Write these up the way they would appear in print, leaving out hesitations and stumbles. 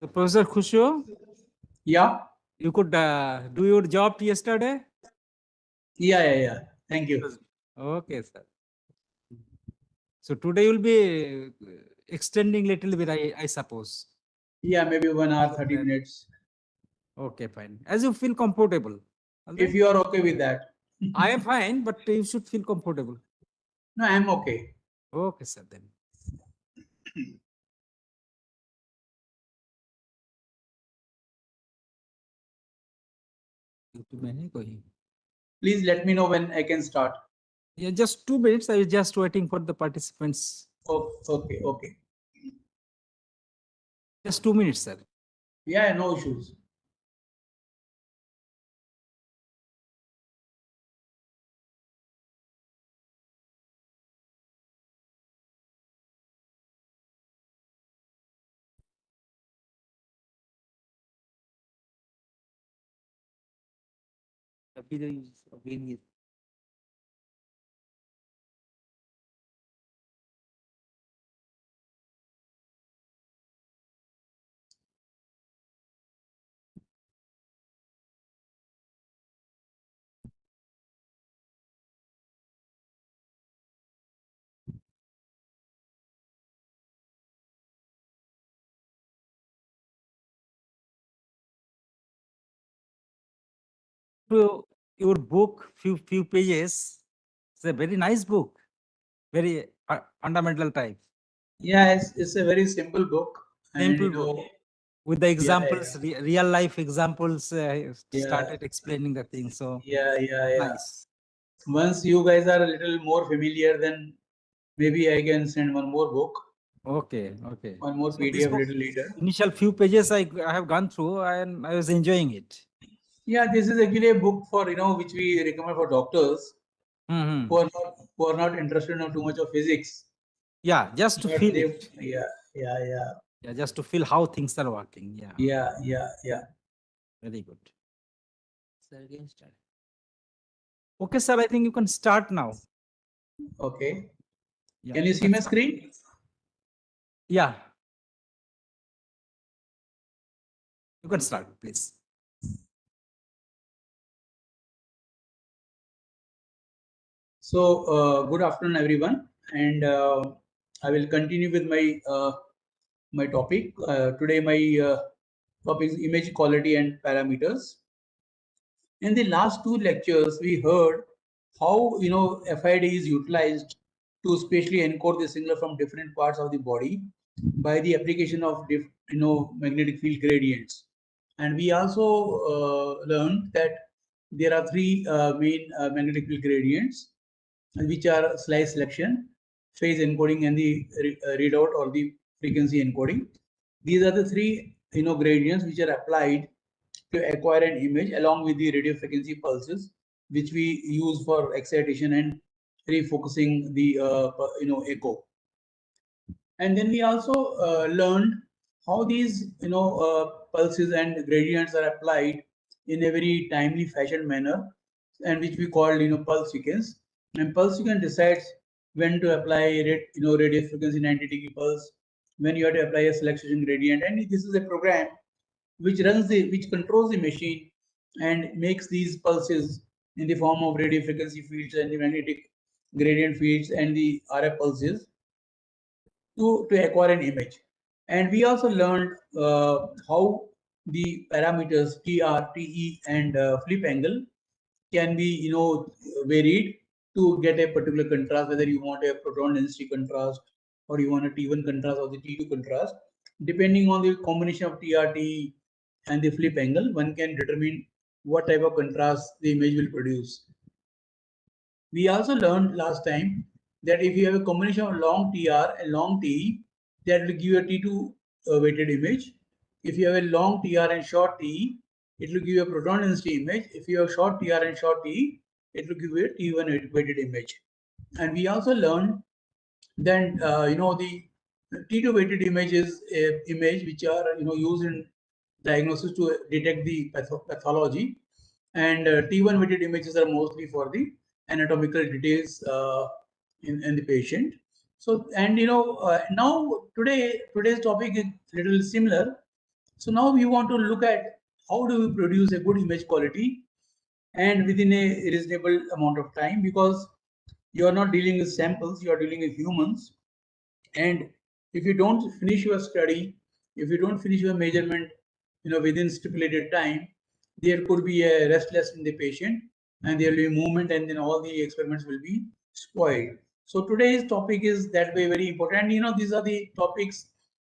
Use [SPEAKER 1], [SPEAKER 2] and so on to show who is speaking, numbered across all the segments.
[SPEAKER 1] So, Professor Khushio,
[SPEAKER 2] Yeah,
[SPEAKER 1] you could do your job yesterday?
[SPEAKER 2] yeah. Thank you.
[SPEAKER 1] Okay, sir. So today you'll be extending little bit, I suppose.
[SPEAKER 2] Yeah, maybe 1 hour,
[SPEAKER 1] So
[SPEAKER 2] 30
[SPEAKER 1] that-
[SPEAKER 2] minutes.
[SPEAKER 1] Okay, fine. As you feel comfortable. All
[SPEAKER 2] If
[SPEAKER 1] right?
[SPEAKER 2] you are okay with that.
[SPEAKER 1] I am fine, but you should feel comfortable.
[SPEAKER 2] No, I'm okay.
[SPEAKER 1] Okay, sir. Then.
[SPEAKER 2] Please let me know when I can start.
[SPEAKER 1] Yeah, just 2 minutes. I was just waiting for the participants.
[SPEAKER 2] Oh, okay.
[SPEAKER 1] Just 2 minutes, sir.
[SPEAKER 2] Yeah, no issues.
[SPEAKER 1] So your book, few pages. It's a very nice book. Very fundamental type.
[SPEAKER 2] Yeah, it's a very simple book. And
[SPEAKER 1] Simple book. With the examples, real life examples, started explaining the thing. So
[SPEAKER 2] Yeah.
[SPEAKER 1] nice.
[SPEAKER 2] Once you guys are a little more familiar, then maybe I can send one more book,
[SPEAKER 1] Okay.
[SPEAKER 2] one more
[SPEAKER 1] So this
[SPEAKER 2] PDF
[SPEAKER 1] book,
[SPEAKER 2] little later.
[SPEAKER 1] initial few pages I have gone through and I was enjoying it.
[SPEAKER 2] Yeah, this is actually a book for which we recommend for doctors
[SPEAKER 1] Mhm.
[SPEAKER 2] who are not interested in too much of physics.
[SPEAKER 1] Yeah, just to
[SPEAKER 2] But
[SPEAKER 1] feel
[SPEAKER 2] they,
[SPEAKER 1] it.
[SPEAKER 2] yeah.
[SPEAKER 1] Yeah, just to feel how things are working.
[SPEAKER 2] Yeah.
[SPEAKER 1] Very good. Sir, again start. Okay, sir, I think you can start now.
[SPEAKER 2] Okay.
[SPEAKER 1] Yeah,
[SPEAKER 2] Can you see my screen?
[SPEAKER 1] Yeah. You can start, please.
[SPEAKER 2] So, good afternoon, everyone, and I will continue with my topic. Today, my topic is image quality and parameters. In the last two lectures, we heard how FID is utilized to spatially encode the signal from different parts of the body by the application of magnetic field gradients, and we also learned that there are three main magnetic field gradients, which are slice selection, phase encoding, and the readout or the frequency encoding. These are the three gradients which are applied to acquire an image along with the radio frequency pulses, which we use for excitation and refocusing the echo. And then we also learned how these pulses and gradients are applied in a very timely fashion manner, and which we call pulse sequence. And pulse sequence decides when to apply radio frequency 90-degree pulse, when you have to apply a selection gradient, and this is a program which controls the machine and makes these pulses in the form of radio frequency fields and the magnetic gradient fields and the RF pulses to acquire an image. And we also learned how the parameters TR, TE, and flip angle can be varied to get a particular contrast, whether you want a proton density contrast or you want a T1 contrast or the T2 contrast. Depending on the combination of TR, TE, and the flip angle, one can determine what type of contrast the image will produce. We also learned last time that if you have a combination of long TR and long TE, that will give you a T2 weighted image. If you have a long TR and short TE, it will give you a proton density image. If you have short TR and short TE, it will give you a T1 weighted image. And we also learned then the T2 weighted image is a image which are used in diagnosis to detect the pathology, and T1 weighted images are mostly for the anatomical details in the patient. So, and now today's topic is little similar. So now we want to look at how do we produce a good image quality and within a reasonable amount of time, because you are not dealing with samples, you are dealing with humans. And if you don't finish your study, if you don't finish your measurement, within stipulated time, there could be a restlessness in the patient, and there will be movement, and then all the experiments will be spoiled. So today's topic is that way very important. These are the topics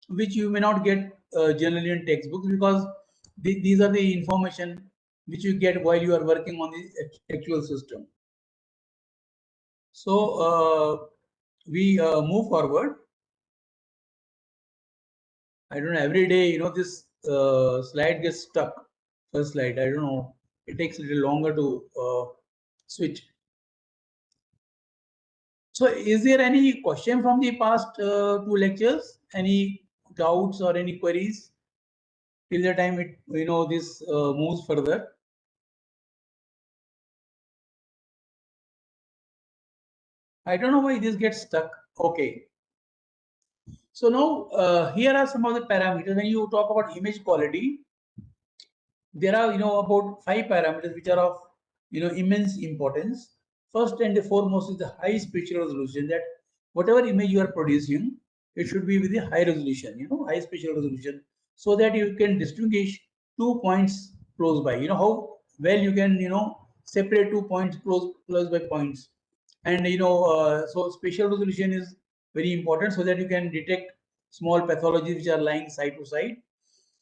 [SPEAKER 2] which you may not get generally in textbooks, because these are the information which you get while you are working on the actual system. So we move forward. I don't know, every day, this slide gets stuck. First slide, I don't know, it takes a little longer to switch. So is there any question from the past two lectures? Any doubts or any queries till the time this moves further? I don't know why this gets stuck. Okay. So now here are some of the parameters. When you talk about image quality, there are about 5 parameters which are of immense importance. First and the foremost is the high spatial resolution, that whatever image you are producing, it should be with a high resolution, high spatial resolution, so that you can distinguish 2 points close by. How well you can separate 2 points close by points. And so spatial resolution is very important, so that you can detect small pathologies which are lying side to side.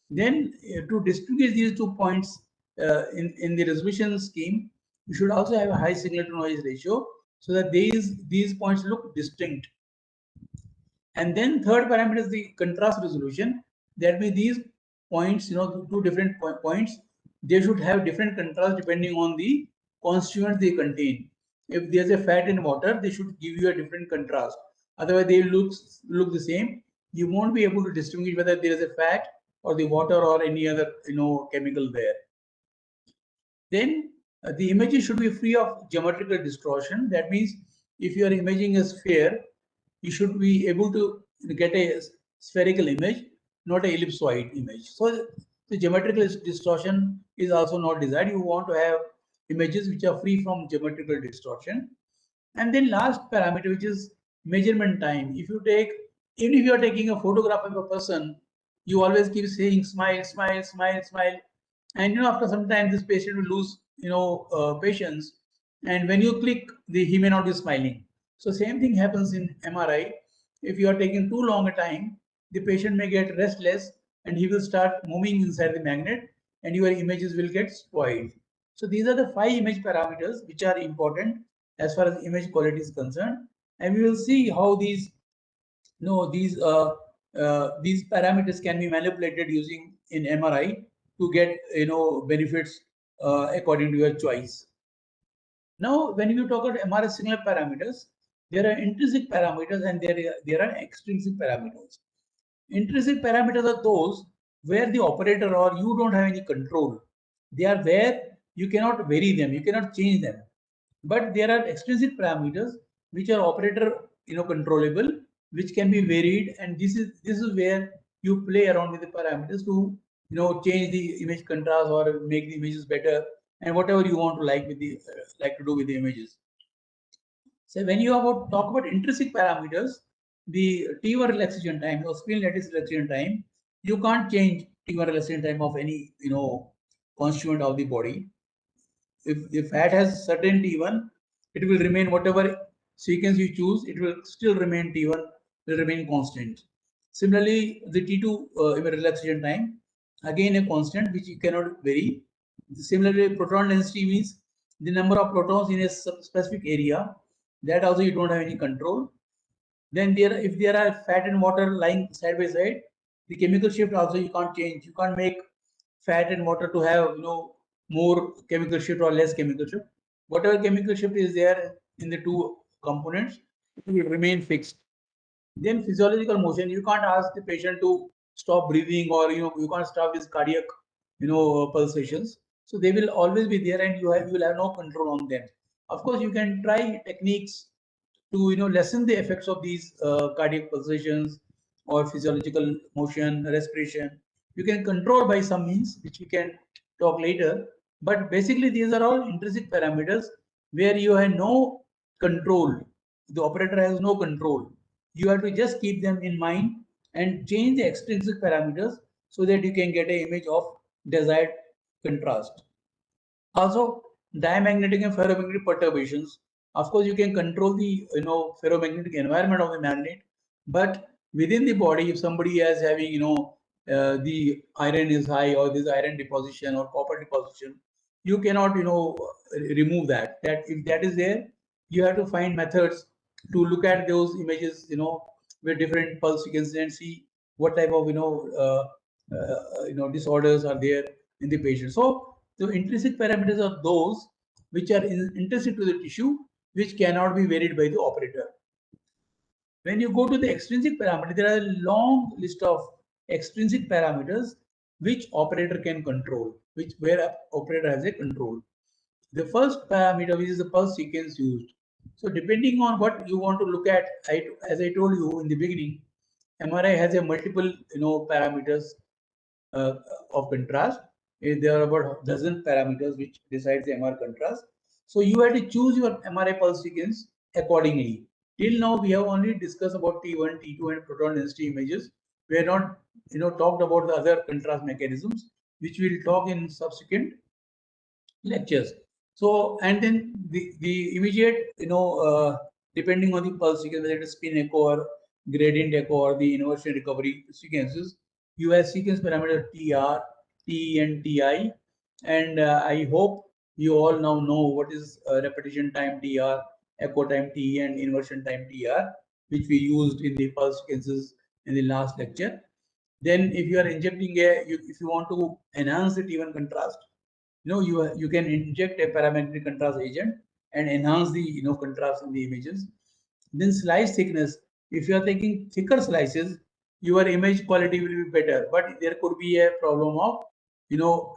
[SPEAKER 2] Then to distinguish these 2 points in the resolution scheme, you should also have a high signal to noise ratio, so that these points look distinct. And then third parameter is the contrast resolution. That means these points, two different points, they should have different contrast depending on the constituents they contain. If there's a fat in water, they should give you a different contrast. Otherwise, they look the same. You won't be able to distinguish whether there is a fat or the water or any other chemical there. Then the images should be free of geometrical distortion. That means if you are imaging a sphere, you should be able to get a spherical image, not an ellipsoid image. So the geometrical distortion is also not desired. You want to have images which are free from geometrical distortion. And then last parameter, which is measurement time. Even if you are taking a photograph of a person, you always keep saying smile, smile, smile, smile. And after some time, this patient will lose, patience. And when you click, he may not be smiling. So same thing happens in MRI. If you are taking too long a time, the patient may get restless, and he will start moving inside the magnet, and your images will get spoiled. So these are the 5 image parameters which are important as far as image quality is concerned, and we will see how these parameters can be manipulated using in MRI to get benefits according to your choice. Now, when you talk about MRI signal parameters, there are intrinsic parameters and there are extrinsic parameters. Intrinsic parameters are those where the operator or you don't have any control. They are where you cannot vary them, you cannot change them. But there are extrinsic parameters which are operator controllable, which can be varied, and this is where you play around with the parameters to change the image contrast or make the images better, and whatever you want to like to do with the images. So when you talk about intrinsic parameters, the T1 relaxation time or spleen lattice relaxation time, you can't change T1 relaxation time of any constituent of the body. If fat has certain T1, it will remain whatever sequence you choose, it will still remain T1, will remain constant. Similarly, the T2 relaxation time, again a constant which you cannot vary. Similarly, proton density means the number of protons in a specific area, that also you don't have any control. Then if there are fat and water lying side by side, the chemical shift also you can't change. You can't make fat and water to have more chemical shift or less chemical shift. Whatever chemical shift is there in the two components, it will remain fixed. Then physiological motion, you can't ask the patient to stop breathing, or you can't stop his cardiac pulsations. So they will always be there, and you will have no control on them. Of course, you can try techniques to lessen the effects of these cardiac pulsations or physiological motion, respiration. You can control by some means, which we can talk later. But basically, these are all intrinsic parameters where you have no control. The operator has no control. You have to just keep them in mind and change the extrinsic parameters so that you can get an image of desired contrast. Also, diamagnetic and ferromagnetic perturbations. Of course, you can control the ferromagnetic environment of the magnet, but within the body, if somebody is having the iron is high or this iron deposition or copper deposition, you cannot remove that. That if that is there, you have to find methods to look at those images with different pulse sequences and see what type of disorders are there in the patient. So the intrinsic parameters are those which are intrinsic to the tissue, which cannot be varied by the operator. When you go to the extrinsic parameter, there are a long list of extrinsic parameters which operator can control, where operator has a control. The first parameter, which is the pulse sequence used. So depending on what you want to look at, as I told you in the beginning, MRI has a multiple parameters uh, of contrast. There are about a dozen parameters which decides the MR contrast. So you have to choose your MRI pulse sequence accordingly. Till now, we have only discussed about T1, T2, and proton density images. We have not, talked about the other contrast mechanisms, which we will talk in subsequent lectures. So, and then the immediate, depending on the pulse sequence, whether it is spin echo or gradient echo or the inversion recovery sequences, you have sequence parameter TR, T, and TI. And I hope you all now know what is repetition time TR, echo time T, and inversion time TR, which we used in the pulse sequences in the last lecture. Then, if you are injecting if you want to enhance the T1 contrast, you can inject a parametric contrast agent and enhance the contrast in the images. Then slice thickness, if you are taking thicker slices, your image quality will be better, but there could be a problem of you know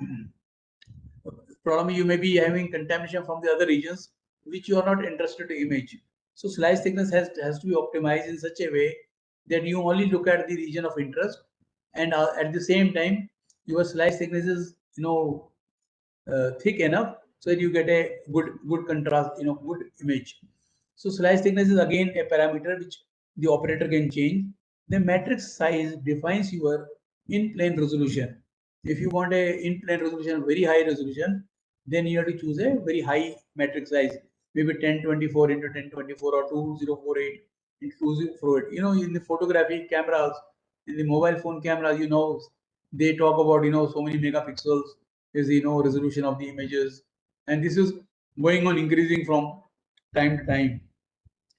[SPEAKER 2] problem, you may be having contamination from the other regions which you are not interested to image. So slice thickness has to be optimized in such a way that you only look at the region of interest, and at the same time your slice thickness is thick enough so that you get a good contrast, good image. So slice thickness is again a parameter which the operator can change. The matrix size defines your in-plane resolution. If you want a in-plane resolution, very high resolution, then you have to choose a very high matrix size, maybe 1024 into 1024 or 2048 into 2048. In the photography cameras, in the mobile phone cameras, they talk about so many megapixels is the resolution of the images, and this is going on increasing from time to time.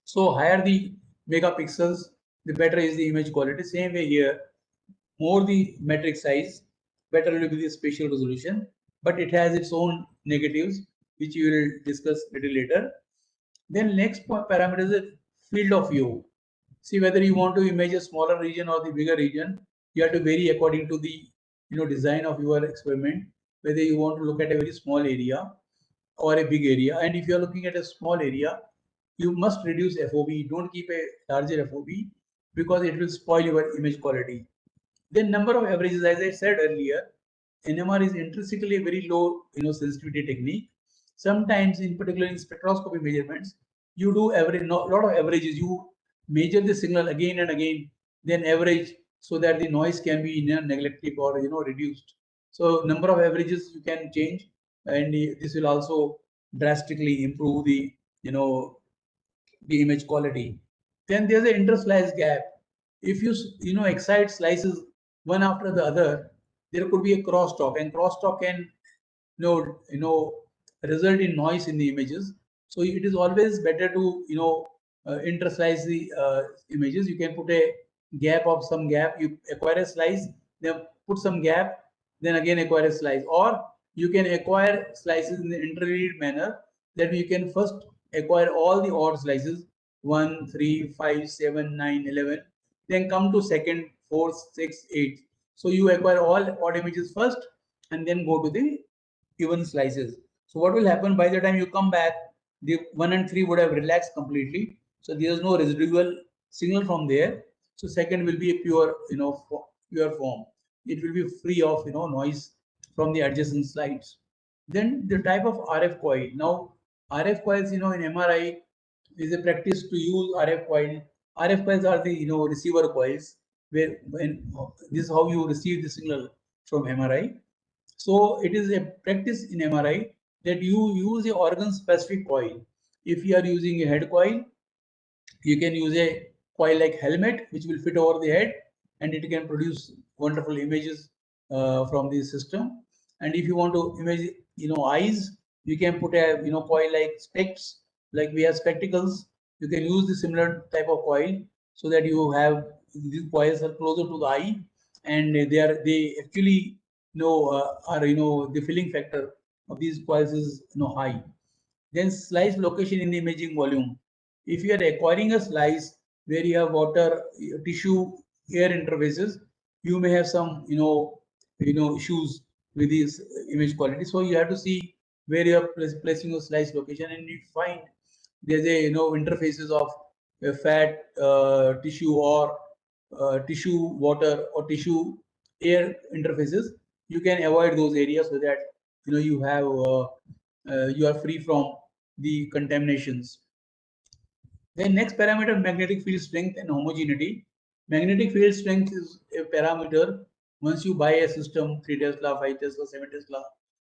[SPEAKER 2] So higher the megapixels, the better is the image quality. Same way here, more the metric size, better will be the spatial resolution, but it has its own negatives, which we will discuss a little later. Then next parameter is the field of view. See whether you want to image a smaller region or the bigger region. You have to vary according to the design of your experiment. Whether you want to look at a very small area or a big area, and if you are looking at a small area, you must reduce FOV. Don't keep a larger FOV because it will spoil your image quality. Then number of averages, as I said earlier, NMR is intrinsically a very low sensitivity technique. Sometimes, in particular in spectroscopy measurements, you do lot of averages. You measure the signal again and again, then average so that the noise can be neglected or reduced. So number of averages you can change, and this will also drastically improve the the image quality. Then there's an interslice gap. If you excite slices one after the other, there could be a crosstalk, and crosstalk can result in noise in the images. So it is always better to interslice the images. You can put a gap of some gap. You acquire a slice, then put some gap, then again acquire a slice, or you can acquire slices in the interrelated manner. That you can first acquire all the odd slices 1, 3, 5, 7, 9, 11, then come to second, fourth, sixth, eighth. So you acquire all odd images first and then go to the even slices. So what will happen by the time you come back, the 1 and 3 would have relaxed completely. So there is no residual signal from there. So second will be a pure, pure form. it will be free of noise from the adjacent slides. Then the type of RF coil. Now RF coils, in MRI is a practice to use RF coil. RF coils are the receiver coils where when this is how you receive the signal from MRI. So it is a practice in MRI that you use a organ specific coil. If you are using a head coil, you can use a coil like helmet which will fit over the head, and it can produce wonderful images from the system. And if you want to image eyes, you can put a coil like specs, like we have spectacles. You can use the similar type of coil so that you have these coils are closer to the eye, and they actually are the filling factor of these coils is high. Then slice location in the imaging volume. If you are acquiring a slice where you have water, tissue, air interfaces, you may have some issues with this image quality. So you have to see where you are placing your slice location, and you find there's a interfaces of fat, tissue, or tissue water, or tissue air interfaces. You can avoid those areas so that you have you are free from the contaminations. Then next parameter, magnetic field strength and homogeneity. Magnetic field strength is a parameter. Once you buy a system, 3 Tesla, 5 Tesla, 7 Tesla,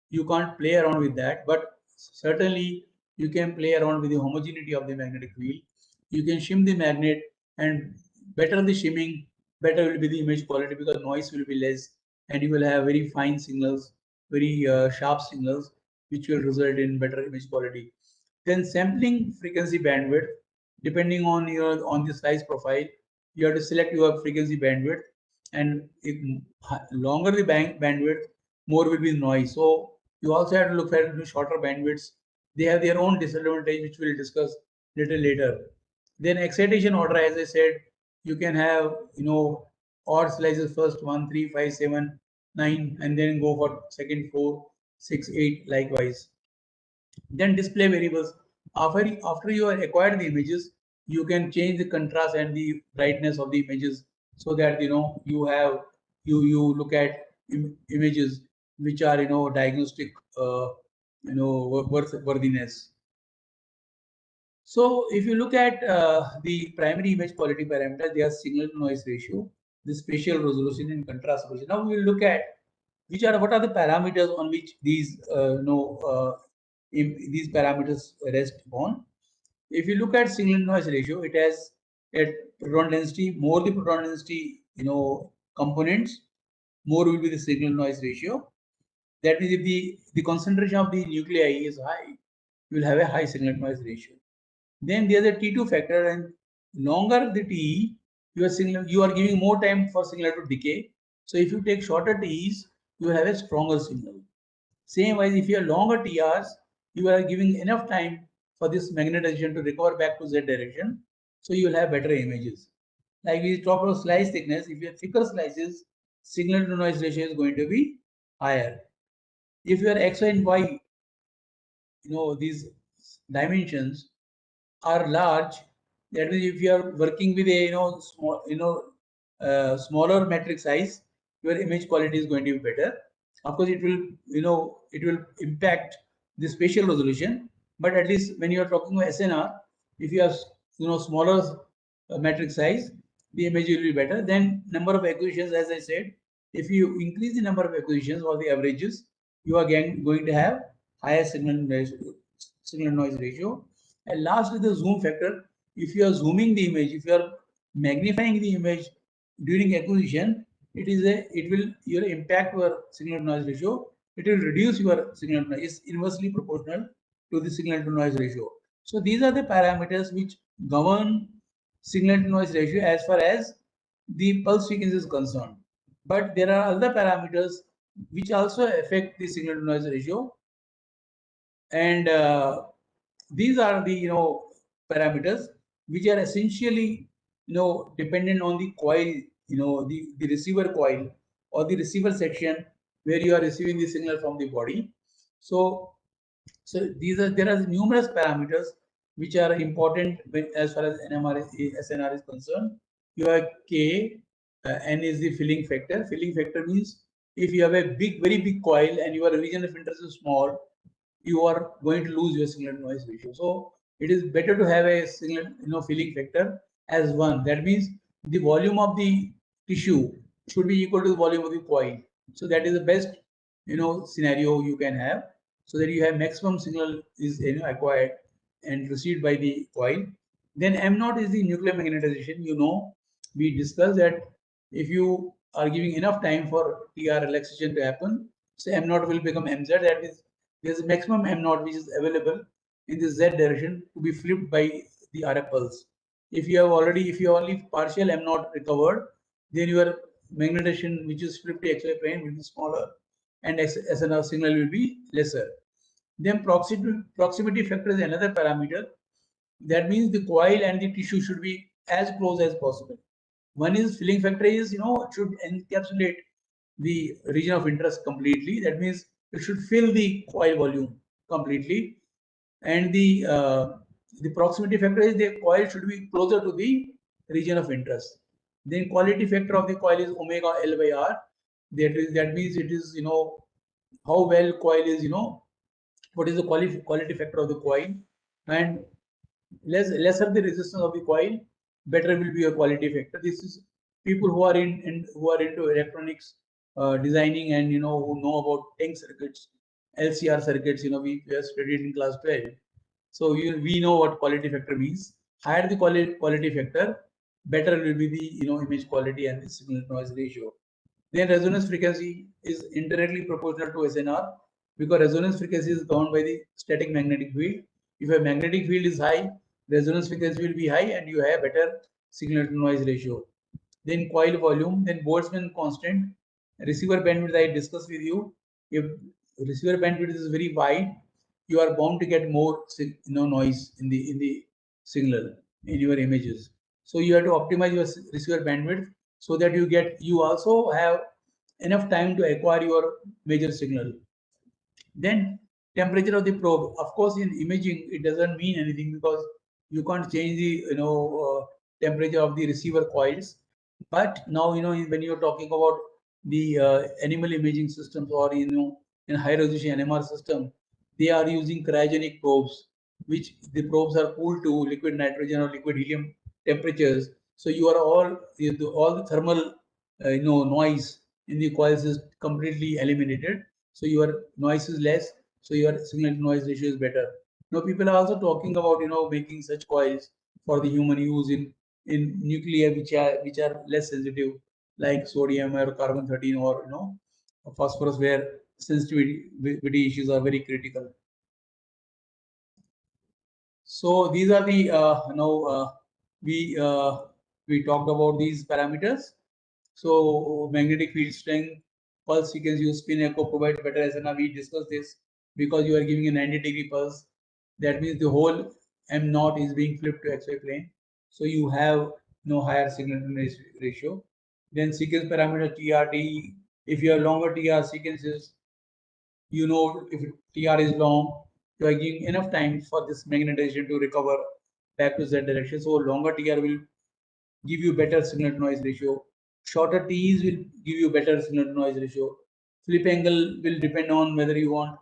[SPEAKER 2] you can't play around with that. But certainly you can play around with the homogeneity of the magnetic field. You can shim the magnet, and better the shimming, better will be the image quality, because noise will be less and you will have very fine signals, very sharp signals, which will result in better image quality. Then sampling frequency bandwidth, depending on the size profile, you have to select your frequency bandwidth, and if longer the bandwidth, more will be noise. So you also have to look at the shorter bandwidths. They have their own disadvantage, which we'll discuss little later. Then excitation order, as I said, you can have odd slices first, 1, 3, 5, 7, 9, and then go for second 4, 6, 8, likewise. Then display variables. After you have acquired the images, you can change the contrast and the brightness of the images, so that you look at images which are diagnostic worthiness. So if you look at the primary image quality parameters, they are signal to noise ratio, the spatial resolution, and contrast resolution. Now we will look at what are the parameters on which these these parameters rest upon. If you look at signal to noise ratio, it has a proton density. More the proton density components, more will be the signal to noise ratio. That means if the concentration of the nuclei is high, you will have a high signal to noise ratio. Then there's a T2 factor, and longer the TE, you are giving more time for signal to decay. So if you take shorter TEs, you will have a stronger signal. Same as if you have longer TRs, you are giving enough time for this magnetization to recover back to Z direction. So you will have better images. Like we talked about slice thickness, if you have thicker slices, signal to noise ratio is going to be higher. If your X and Y, these dimensions are large, that means if you are working with a small smaller metric size, your image quality is going to be better. Of course it will impact the spatial resolution, but at least when you are talking about SNR, if you have smaller metric size, the image will be better. Then number of acquisitions, as I said, if you increase the number of acquisitions or the averages, you are again going to have higher signal noise ratio. And last is the zoom factor. If you are zooming the image, if you are magnifying the image during acquisition, it will your impact your signal to noise ratio. It will reduce your signal to noise. It's inversely proportional to the signal to noise ratio. So these are the parameters which govern signal to noise ratio as far as the pulse frequency is concerned. But there are other parameters which also affect the signal to noise ratio, and these are the parameters which are essentially dependent on the coil, the receiver coil or the receiver section where you are receiving the signal from the body. So there are numerous parameters which are important as far as SNR is concerned. You have K, N is the filling factor. Filling factor means if you have a very big coil and your region of interest is small, you are going to lose your signal to noise ratio. So it is better to have a signal filling factor as 1. That means the volume of the tissue should be equal to the volume of the coil. So that is the best scenario you can have, so that you have maximum signal is acquired and received by the coil. Then M0 is the nuclear magnetization. We discussed that if you are giving enough time for TR relaxation to happen, so M0 will become MZ. That is, there's a maximum M0 which is available in the Z direction to be flipped by the RF pulse. If you have only partial M0 recovered, then your magnetization which is flipped to XY plane will be smaller and SNR signal will be lesser. Then proximity factor is another parameter. That means the coil and the tissue should be as close as possible. One is filling factor is, it should encapsulate the region of interest completely. That means it should fill the coil volume completely. And the proximity factor is the coil should be closer to the region of interest. Then quality factor of the coil is omega L by R. That means it is, how well coil is, what is the quality factor of the coil, and lesser the resistance of the coil, better will be your quality factor. This is people who are who are into electronics designing, and who know about tank circuits, LCR circuits. We have studied in class 12. So we know what quality factor means. Higher the quality factor, better will be the image quality and the signal to noise ratio. Then resonance frequency is indirectly proportional to SNR, because resonance frequency is governed by the static magnetic field. If a magnetic field is high, resonance frequency will be high and you have better signal to noise ratio. Then coil volume, then Boltzmann constant, receiver bandwidth I discussed with you. If receiver bandwidth is very wide, you are bound to get more noise in the signal in your images. So you have to optimize your receiver bandwidth so that you also have enough time to acquire your major signal. Then temperature of the probe. Of course, in imaging, it doesn't mean anything because you can't change the temperature of the receiver coils. But now when you're talking about the animal imaging systems, or in high resolution NMR system, they are using cryogenic probes, which the probes are cooled to liquid nitrogen or liquid helium temperatures. So you are all the thermal noise in the coils is completely eliminated. So your noise is less, so your signal to noise ratio is better. Now people are also talking about making such coils for the human use in nuclear, which are less sensitive, like sodium or carbon 13, or phosphorus, where sensitivity issues are very critical. So these are the we talked about these parameters. So magnetic field strength, pulse frequency, spin echo provides better SNR. We discussed this because you are giving a 90-degree pulse. That means the whole M0 is being flipped to XY plane. So you have no higher signal to noise ratio. Then sequence parameter TRT. If you have longer TR sequences, if TR is long, you are giving enough time for this magnetization to recover back to Z direction. So longer TR will give you better signal to noise ratio. Shorter T's will give you better signal to noise ratio. Flip angle will depend on whether you want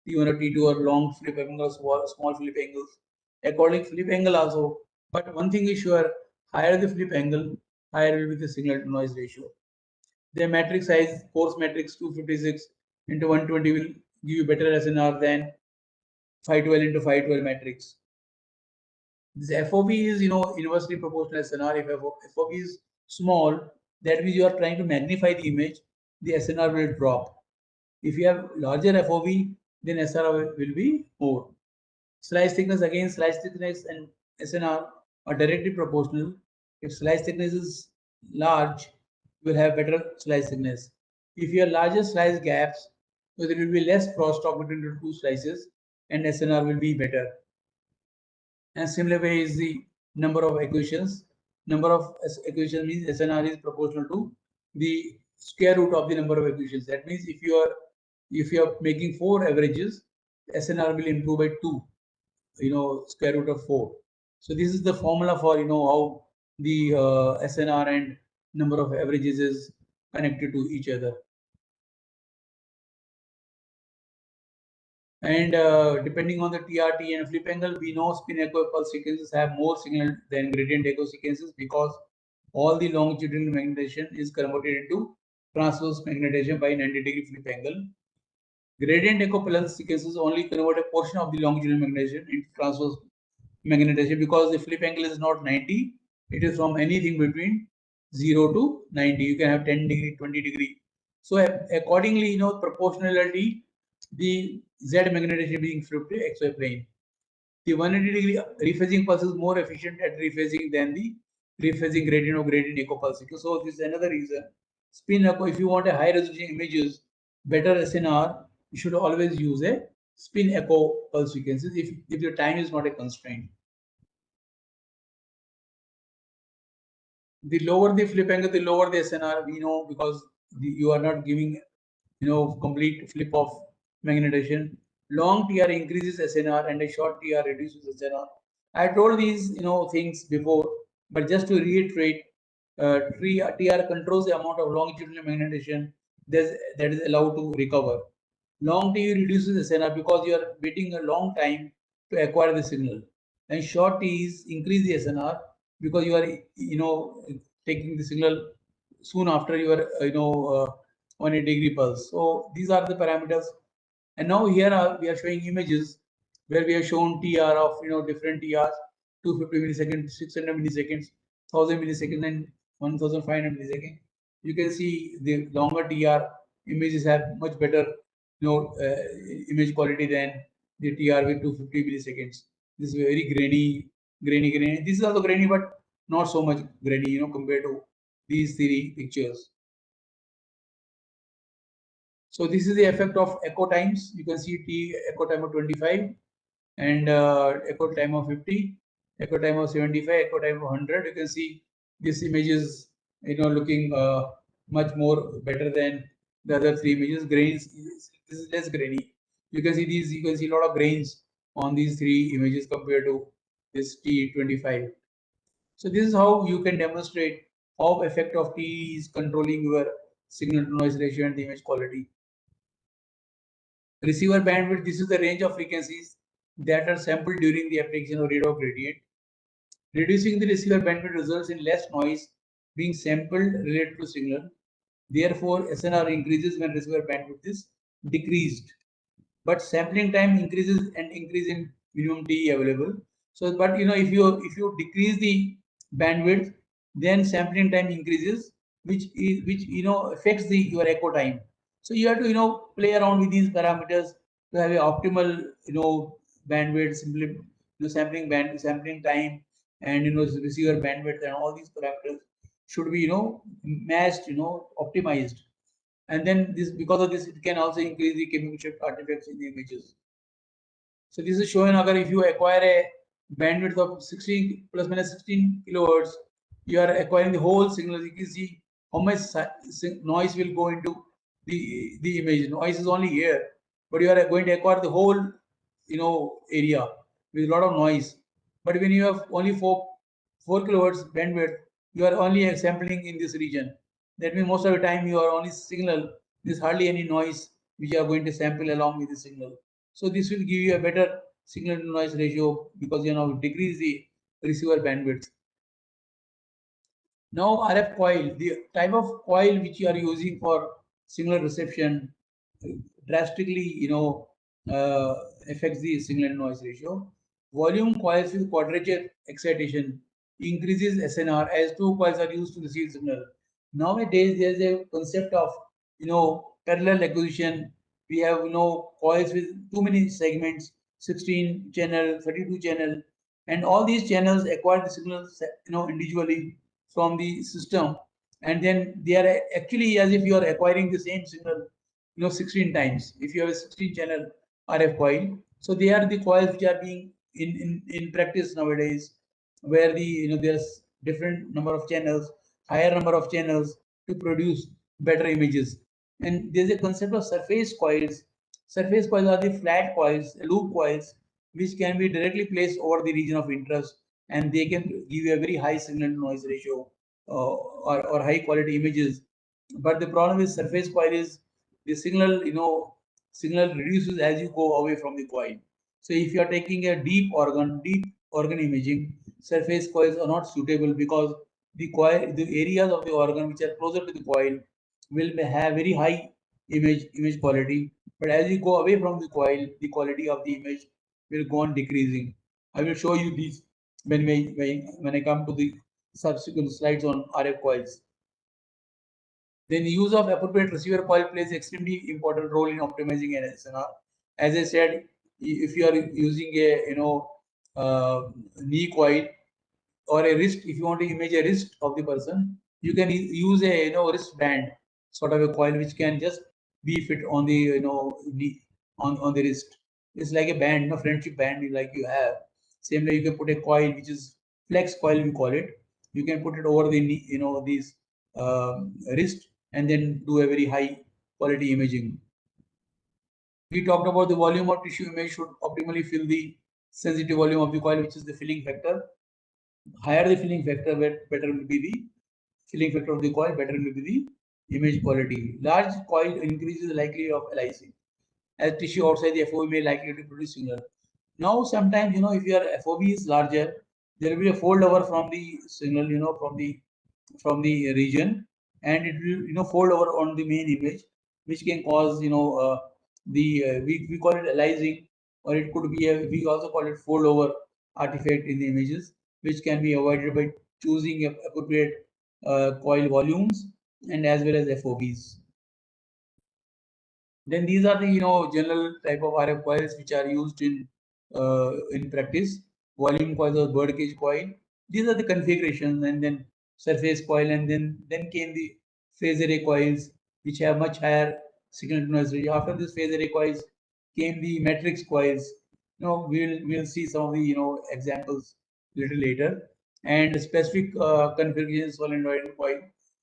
[SPEAKER 2] T1 or T2 or long flip angle or small flip angles. According flip angle also. But one thing is sure, higher the flip angle, higher will be the signal to noise ratio. The matrix size, coarse matrix 256 into 120 will give you better SNR than 512 into 512 matrix. This FOB is, inversely proportional SNR. If FOB is small, that means you are trying to magnify the image, the SNR will drop. If you have larger FOB, then SNR will be more. Slice thickness, again, slice thickness and SNR are directly proportional. If slice thickness is large, you will have better slice thickness. If you have larger slice gaps, so there will be less crosstalk between the two slices and SNR will be better. And similar way is the number of equations. Number of equations means SNR is proportional to the square root of the number of equations. That means if you are making 4 averages, SNR will improve by 2, square root of 4. So this is the formula for how the SNR and number of averages is connected to each other. And depending on the TRT and flip angle, we know spin echo pulse sequences have more signal than gradient echo sequences because all the longitudinal magnetization is converted into transverse magnetization by 90-degree flip angle. Gradient echo pulse sequences only convert a portion of the longitudinal magnetization into transverse magnetization because the flip angle is not 90. It is from anything between 0 to 90. You can have 10 degree, 20 degree. So accordingly, proportionality, the Z magnetization being flipped to XY plane. The 180-degree rephasing pulse is more efficient at rephasing than the rephasing gradient or gradient echo pulse. So this is another reason. Spin echo, if you want a high resolution images, better SNR, you should always use a spin echo pulse frequencies if your time is not a constraint. The lower the flip angle, the lower the SNR, we know, because you are not giving complete flip of magnetization. Long TR increases SNR and a short TR reduces SNR. I told these things before, but just to reiterate, TR controls the amount of longitudinal magnetization that is allowed to recover. Long T reduces SNR because you are waiting a long time to acquire the signal, and short T's increase the SNR because you are taking the signal soon after you are on a degree pulse. So these are the parameters. And now here we are showing images where we have shown TR of different TRs, 250 milliseconds, 600 milliseconds, 1000 milliseconds, and 1500 milliseconds. You can see the longer TR images have much better image quality than the TR with 250 milliseconds. This is very grainy. This is also grainy, but not so much grainy, compared to these three pictures. So this is the effect of echo times. You can see T echo time of 25 and echo time of 50, echo time of 75, echo time of 100. You can see this image is looking much more better than the other three images. Grains, this is less grainy. You can see these. You can see a lot of grains on these three images compared to this T25. So this is how you can demonstrate how effect of T is controlling your signal to noise ratio and the image quality. Receiver bandwidth, this is the range of frequencies that are sampled during the application of radar gradient. Reducing the receiver bandwidth results in less noise being sampled related to signal. Therefore, SNR increases when receiver bandwidth is decreased. But sampling time increases and increase in minimum T available. So, but if you decrease the bandwidth, then sampling time increases, which affects your echo time. So you have to play around with these parameters to have a optimal bandwidth, simply sampling time, and receiver bandwidth, and all these parameters should be matched, optimized. And then this, because of this, it can also increase the chemical shift artifacts in the images. So this is showing agar if you acquire a bandwidth of 16 plus minus 16 kilohertz, you are acquiring the whole signal. You can see how much noise will go into the image. Noise is only here, but you are going to acquire the whole area with a lot of noise. But when you have only 4 kilohertz bandwidth, you are only sampling in this region. That means most of the time you are only signal. There's hardly any noise which you are going to sample along with the signal. So this will give you a better signal to noise ratio because you now decrease the receiver bandwidth. Now RF coil, the type of coil which you are using for signal reception drastically affects the signal to noise ratio. Volume coils with quadrature excitation increases SNR as two coils are used to receive signal. Nowadays there is a concept of parallel acquisition. We have coils with too many segments, 16 channel, 32 channel, and all these channels acquire the signals individually from the system, and then they are actually as if you are acquiring the same signal 16 times if you have a 16 channel RF coil. So they are the coils which are being in practice nowadays, where there's different number of channels, higher number of channels to produce better images. And there's a concept of surface coils. Surface coils are the flat coils, loop coils, which can be directly placed over the region of interest, and they can give you a very high signal to noise ratio. or high quality images. But the problem with surface coil is the signal, signal reduces as you go away from the coil. So if you are taking a deep organ imaging, surface coils are not suitable because the areas of the organ which are closer to the coil will have very high image quality. But as you go away from the coil, the quality of the image will go on decreasing. I will show you these when I come to the subsequent slides on RF coils. Then the use of appropriate receiver coil plays extremely important role in optimizing an SNR. As I said, if you are using a knee coil or a wrist, if you want to image a wrist of the person, you can use a wristband sort of a coil which can just be fit on the knee, on the wrist. It's like a band, friendship band like you have. Same way you can put a coil which is flex coil we call it. You can put it over the knee, these wrist, and then do a very high quality imaging. We talked about the volume of tissue image should optimally fill the sensitive volume of the coil, which is the filling factor. Higher the filling factor, better will be the filling factor of the coil, better will be the image quality. Large coil increases the likelihood of aliasing, as tissue outside the FOV may likely to produce signal. Now, sometimes, if your FOV is larger, there will be a fold over from the signal, from the region, and it will, fold over on the main image, which can cause, we call it aliasing, or it could be we also call it fold over artifact in the images, which can be avoided by choosing appropriate coil volumes and as well as FOVs. Then these are the general type of RF coils which are used in practice. Volume coils or bird cage coil. These are the configurations, and then surface coil, and then came the phase array coils which have much higher signal to noise ratio. After this phase array coils came the matrix coils. We'll see some of the examples little later, and specific configurations solenoid coil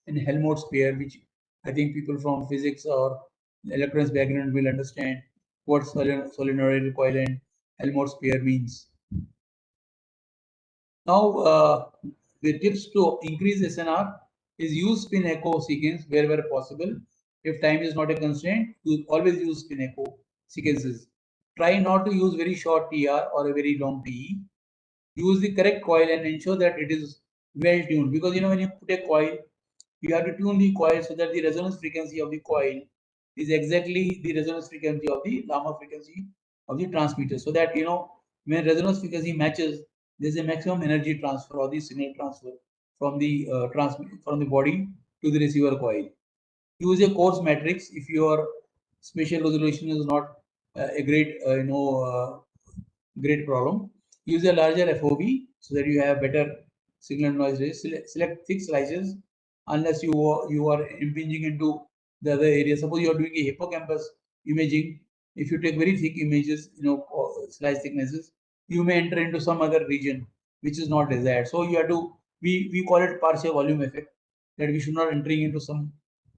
[SPEAKER 2] and Helmholtz pair, which I think people from physics or electronics background will understand what solenoid coil and Helmholtz pair means. Now, the tips to increase SNR is use spin echo sequence wherever possible. If time is not a constraint, you always use spin echo sequences. Try not to use very short TR or a very long TE. Use the correct coil and ensure that it is well tuned, because when you put a coil, you have to tune the coil so that the resonance frequency of the coil is exactly the resonance frequency of the lambda frequency of the transmitter, so that when resonance frequency matches, there's a maximum energy transfer or the signal transfer from the from the body to the receiver coil. Use a coarse matrix if your spatial resolution is not a great problem. Use a larger FOV so that you have better signal noise ratio. Select thick slices unless you are impinging into the other area. Suppose you are doing a hippocampus imaging. If you take very thick images, slice thicknesses, you may enter into some other region which is not desired. So you have to, we call it partial volume effect, that we should not entering into some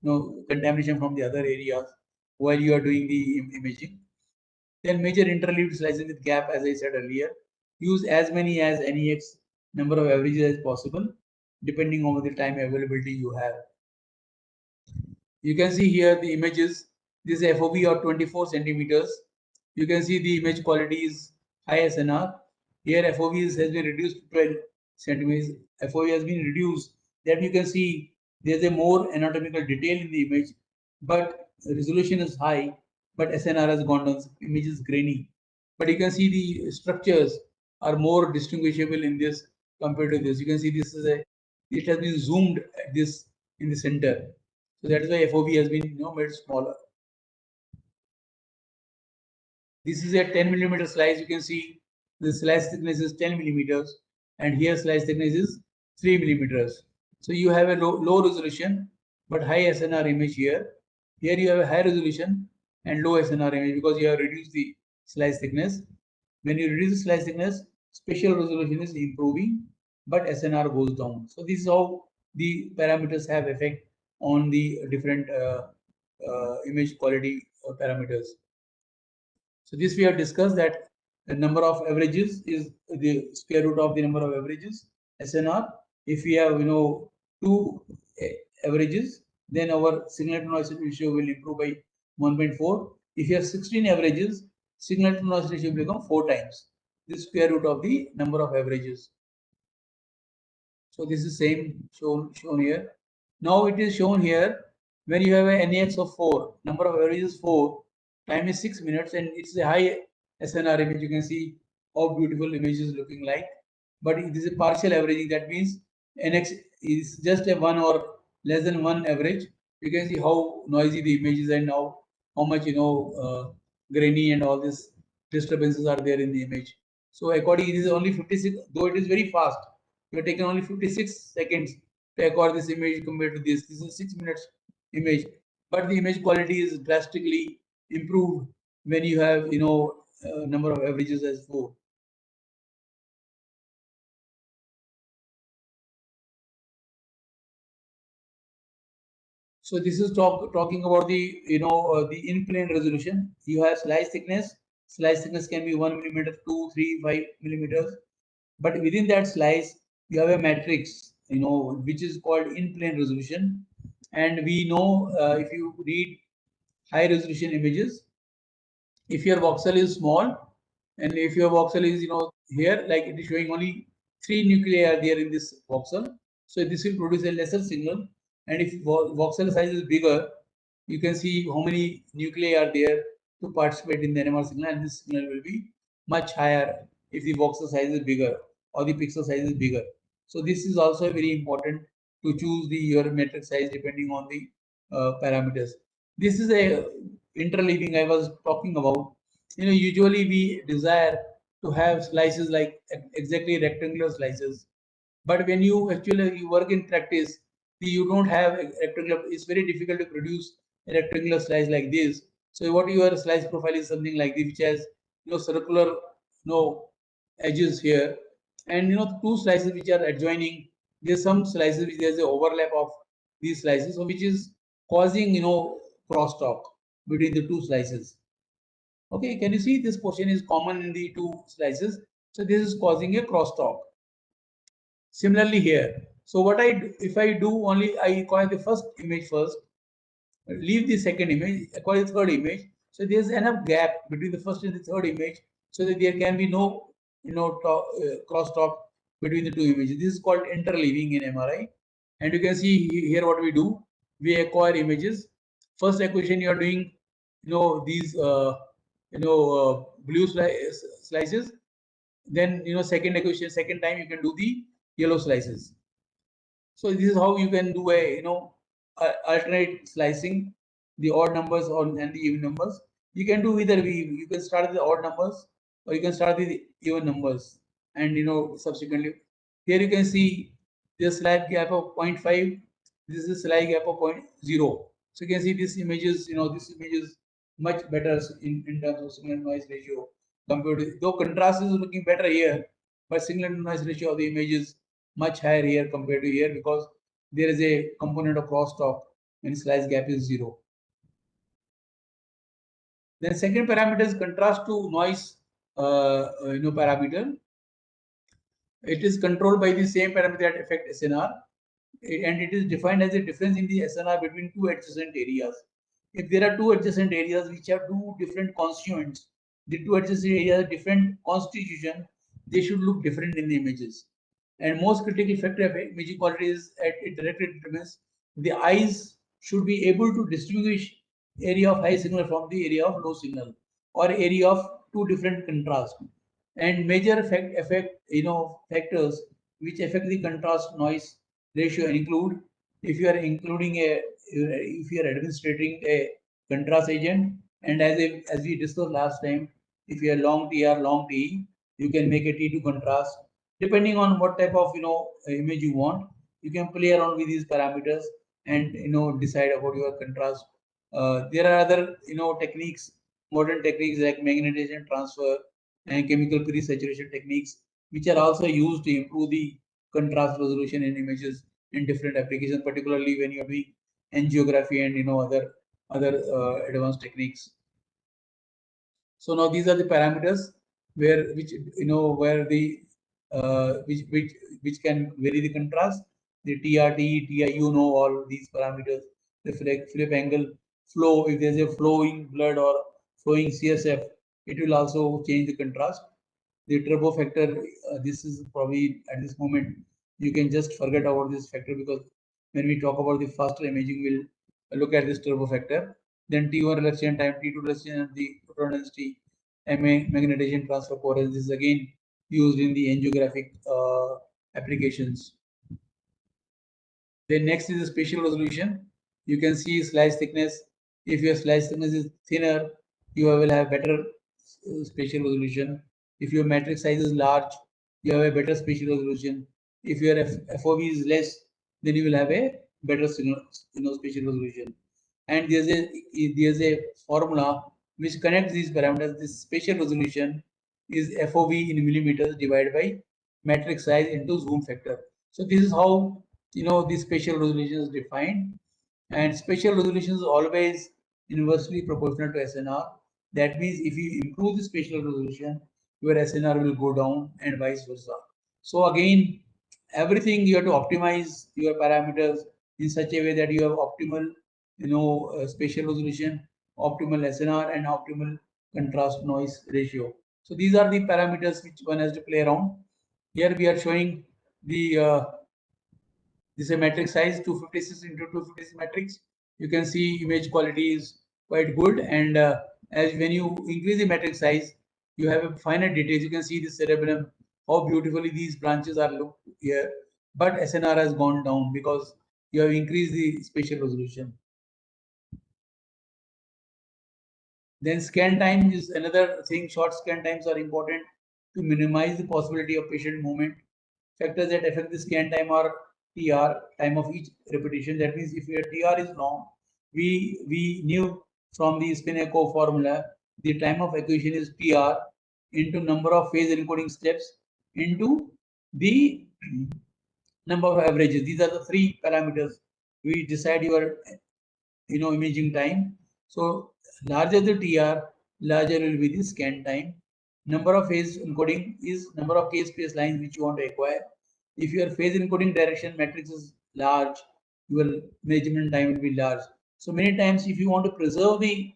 [SPEAKER 2] contamination from the other areas while you are doing the imaging. Then major interleaved slices with gap, as I said earlier. Use as many as NEX number of averages as possible, depending on the time availability you have. You can see here the images. This is FOV of 24 centimeters. You can see the image quality is high SNR. Here FOV has been reduced to 12 centimeters. FOV has been reduced. That you can see there's a more anatomical detail in the image, but resolution is high, but SNR has gone down. Image is grainy. But you can see the structures are more distinguishable in this compared to this. You can see this is it has been zoomed at this in the center. So that is why FOV has been made smaller. This is a 10 millimeter slice. You can see the slice thickness is 10 millimeters, and here slice thickness is 3 millimeters. So you have a low resolution but high SNR image here. Here you have a high resolution and low SNR image because you have reduced the slice thickness. When you reduce the slice thickness, spatial resolution is improving, but SNR goes down. So this is how the parameters have effect on the different image quality parameters. So this we have discussed, that the number of averages is the square root of the number of averages, SNR. If we have 2 averages, then our signal to noise ratio will improve by 1.4. If you have 16 averages, signal to noise ratio will become 4 times the square root of the number of averages. So this is same shown here. Now it is shown here when you have a NAX of 4, number of averages 4, time is 6 minutes, and it's a high SNR image. You can see how beautiful image is looking like. But it is a partial averaging. That means NX is just a 1 or less than 1 average. You can see how noisy the image is and how much grainy and all these disturbances are there in the image. So accordingly, it is only 56, though it is very fast. You have taken only 56 seconds to acquire this image compared to this. This is 6 minutes image, but the image quality is drastically improved when you have number of averages as 4. So this is talking about the in plane resolution. You have slice thickness. Slice thickness can be 1 millimeter, 2, 3, 5 millimeters. But within that slice, you have a matrix, which is called in plane resolution. And we know if you read high resolution images, if your voxel is small and if your voxel is here, like it is showing only 3 nuclei are there in this voxel, so this will produce a lesser signal. And if voxel size is bigger, you can see how many nuclei are there to participate in the NMR signal, and this signal will be much higher if the voxel size is bigger or the pixel size is bigger. So this is also very important to choose your matrix size depending on the parameters. This is a interleaving I was talking about. Usually we desire to have slices like exactly rectangular slices, but when you actually you work in practice, you don't have a rectangular. It's very difficult to produce a rectangular slice like this. So what your slice profile is something like this, which has circular edges here, and two slices which are adjoining. There's some slices which there's an overlap of these slices, so which is causing crosstalk between the two slices. Okay, can you see this portion is common in the two slices? So this is causing a crosstalk. Similarly here. So what I do, if I do only, I acquire the first image first, leave the second image, acquire the third image. So there's enough gap between the first and the third image so that there can be no crosstalk between the two images. This is called interleaving in MRI. And you can see here what we do. We acquire images. First acquisition you are doing, these blue slices. Then second acquisition, second time you can do the yellow slices. So this is how you can do a alternate slicing, the odd numbers and the even numbers. You can do either way. You can start with the odd numbers or you can start with the even numbers, and subsequently here you can see the slice gap of 0.5. This is a slice gap of 0.0. So you can see this image is much better in terms of signal to noise ratio compared to, though contrast is looking better here, but signal to noise ratio of the image is much higher here compared to here because there is a component of crosstalk when slice gap is 0. Then second parameter is contrast to noise parameter. It is controlled by the same parameter that affect SNR, and it is defined as a difference in the SNR between two adjacent areas. If there are two adjacent areas which have two different constituents, the two adjacent areas have different constitution, they should look different in the images. And most critical factor of image quality is that it directly determines the eyes should be able to distinguish area of high signal from the area of low signal or area of two different contrast. And major factors which affect the contrast noise ratio include, if you are including if you are administrating a contrast agent, and as we discussed last time, if you are long TR, long TE, you can make a T2 contrast. Depending on what type of image you want, you can play around with these parameters and decide about your contrast. There are other techniques, modern techniques like magnetization transfer and chemical pre-saturation techniques, which are also used to improve the contrast resolution in images in different applications, particularly when you're doing angiography and other advanced techniques. So now these are the parameters where which where the which can vary the contrast. the TRT, TI, you know all these parameters, the flip angle, flow, if there's a flowing blood or flowing CSF, it will also change the contrast. The turbo factor, this is probably at this moment, you can just forget about this factor, because when we talk about the faster imaging, we'll look at this turbo factor. Then T1 reduction time, T2 reduction, the proton density, magnetization transfer coherence. This is again used in the angiographic applications. Then next is the spatial resolution. You can see slice thickness. If your slice thickness is thinner, you will have better spatial resolution. If your matrix size is large, you have a better spatial resolution. If your FOV is less, then you will have a better spatial resolution. And there's a formula which connects these parameters. This spatial resolution is FOV in millimeters divided by matrix size into zoom factor. So this is how the spatial resolution is defined, and spatial resolution is always inversely proportional to SNR. That means if you improve the spatial resolution, your SNR will go down and vice versa. So again, everything you have to optimize your parameters in such a way that you have optimal spatial resolution, optimal SNR, and optimal contrast noise ratio. So these are the parameters which one has to play around. Here we are showing the this is a matrix size 256 into 256 matrix. You can see image quality is quite good, and as when you increase the matrix size, you have a finer details. You can see the cerebellum, how beautifully these branches are looked here. But SNR has gone down because you have increased the spatial resolution. Then scan time is another thing. Short scan times are important to minimize the possibility of patient movement. Factors that affect the scan time are TR, time of each repetition. That means if your TR is long, we knew from the spin echo formula, the time of acquisition is TR into number of phase encoding steps into the number of averages. These are the three parameters we decide your imaging time. So larger the TR, larger will be the scan time. Number of phase encoding is number of k-space lines which you want to acquire. If your phase encoding direction matrix is large, your measurement time will be large. So many times, if you want to preserve the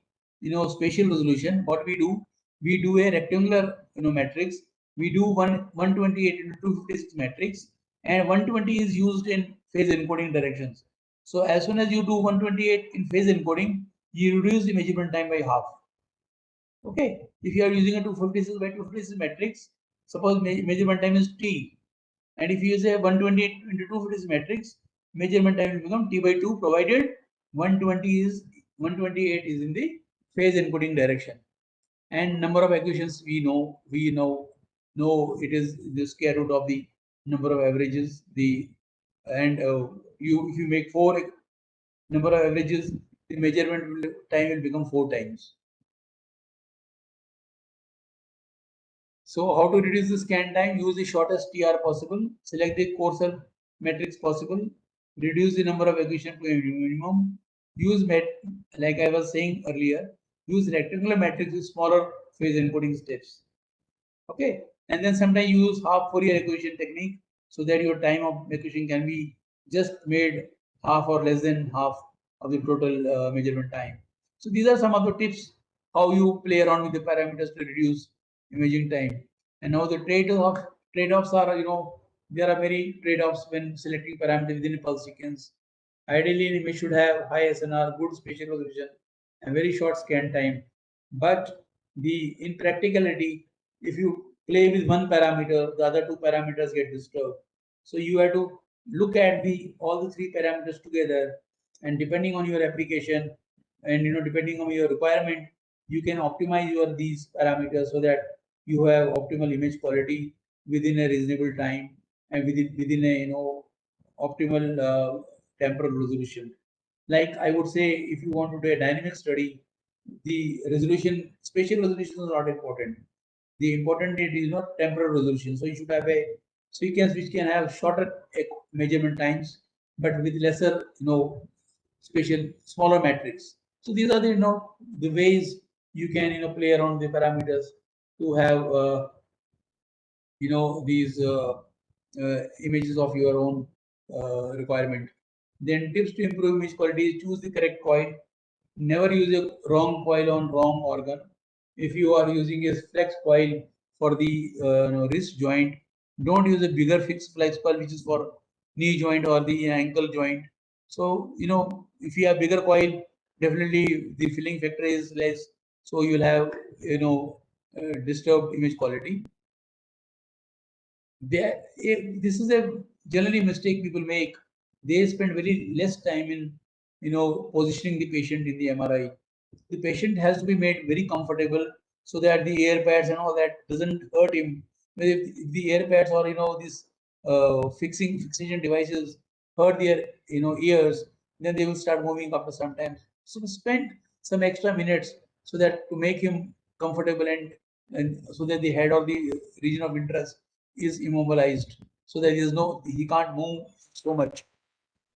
[SPEAKER 2] spatial resolution, what we do a rectangular matrix. We do 128 into 256 matrix, and 120 is used in phase encoding directions. So as soon as you do 128 in phase encoding, you reduce the measurement time by half. Okay, if you are using a 256 by 256 matrix, suppose measurement time is t, and if you use a 128 into 256 matrix, measurement time will become t by 2, provided 128 is in the phase encoding direction. And number of equations we know it is the square root of the number of averages. And if you make 4 number of averages, the measurement time will become 4 times. So how to reduce the scan time? Use the shortest TR possible. Select the coarser matrix possible. Reduce the number of equation to a minimum. Use like I was saying earlier. Use rectangular matrix with smaller phase encoding steps. Okay, and then sometimes you use half Fourier equation technique so that your time of equation can be just made half or less than half of the total measurement time. So these are some of the tips how you play around with the parameters to reduce imaging time. And now the trade-offs are, there are many trade-offs when selecting parameters within a pulse sequence. Ideally, an image should have high SNR, good spatial resolution, and very short scan time. But in practicality, if you play with one parameter, the other two parameters get disturbed. So you have to look at all the three parameters together, and depending on your application and depending on your requirement, you can optimize these parameters so that you have optimal image quality within a reasonable time and within a optimal temporal resolution. Like I would say, if you want to do a dynamic study, the spatial resolution is not important. The important it is not temporal resolution. So you should have a sequence which can have shorter measurement times, but with lesser, smaller matrix. So these are the ways you can play around the parameters to have these images of your own requirement. Then tips to improve image quality is choose the correct coil. Never use a wrong coil on wrong organ. If you are using a flex coil for the wrist joint, don't use a bigger fixed flex coil which is for knee joint or the ankle joint. So if you have bigger coil, definitely the filling factor is less, so you'll have disturbed image quality. This is a generally mistake people make. They spend very less time in positioning the patient in the MRI. The patient has to be made very comfortable so that the air pads and all that doesn't hurt him. If the air pads or these fixation devices hurt their ears, then they will start moving after some time. So we spend some extra minutes so that to make him comfortable, and so that the head or the region of interest is immobilized, so that he can't move so much,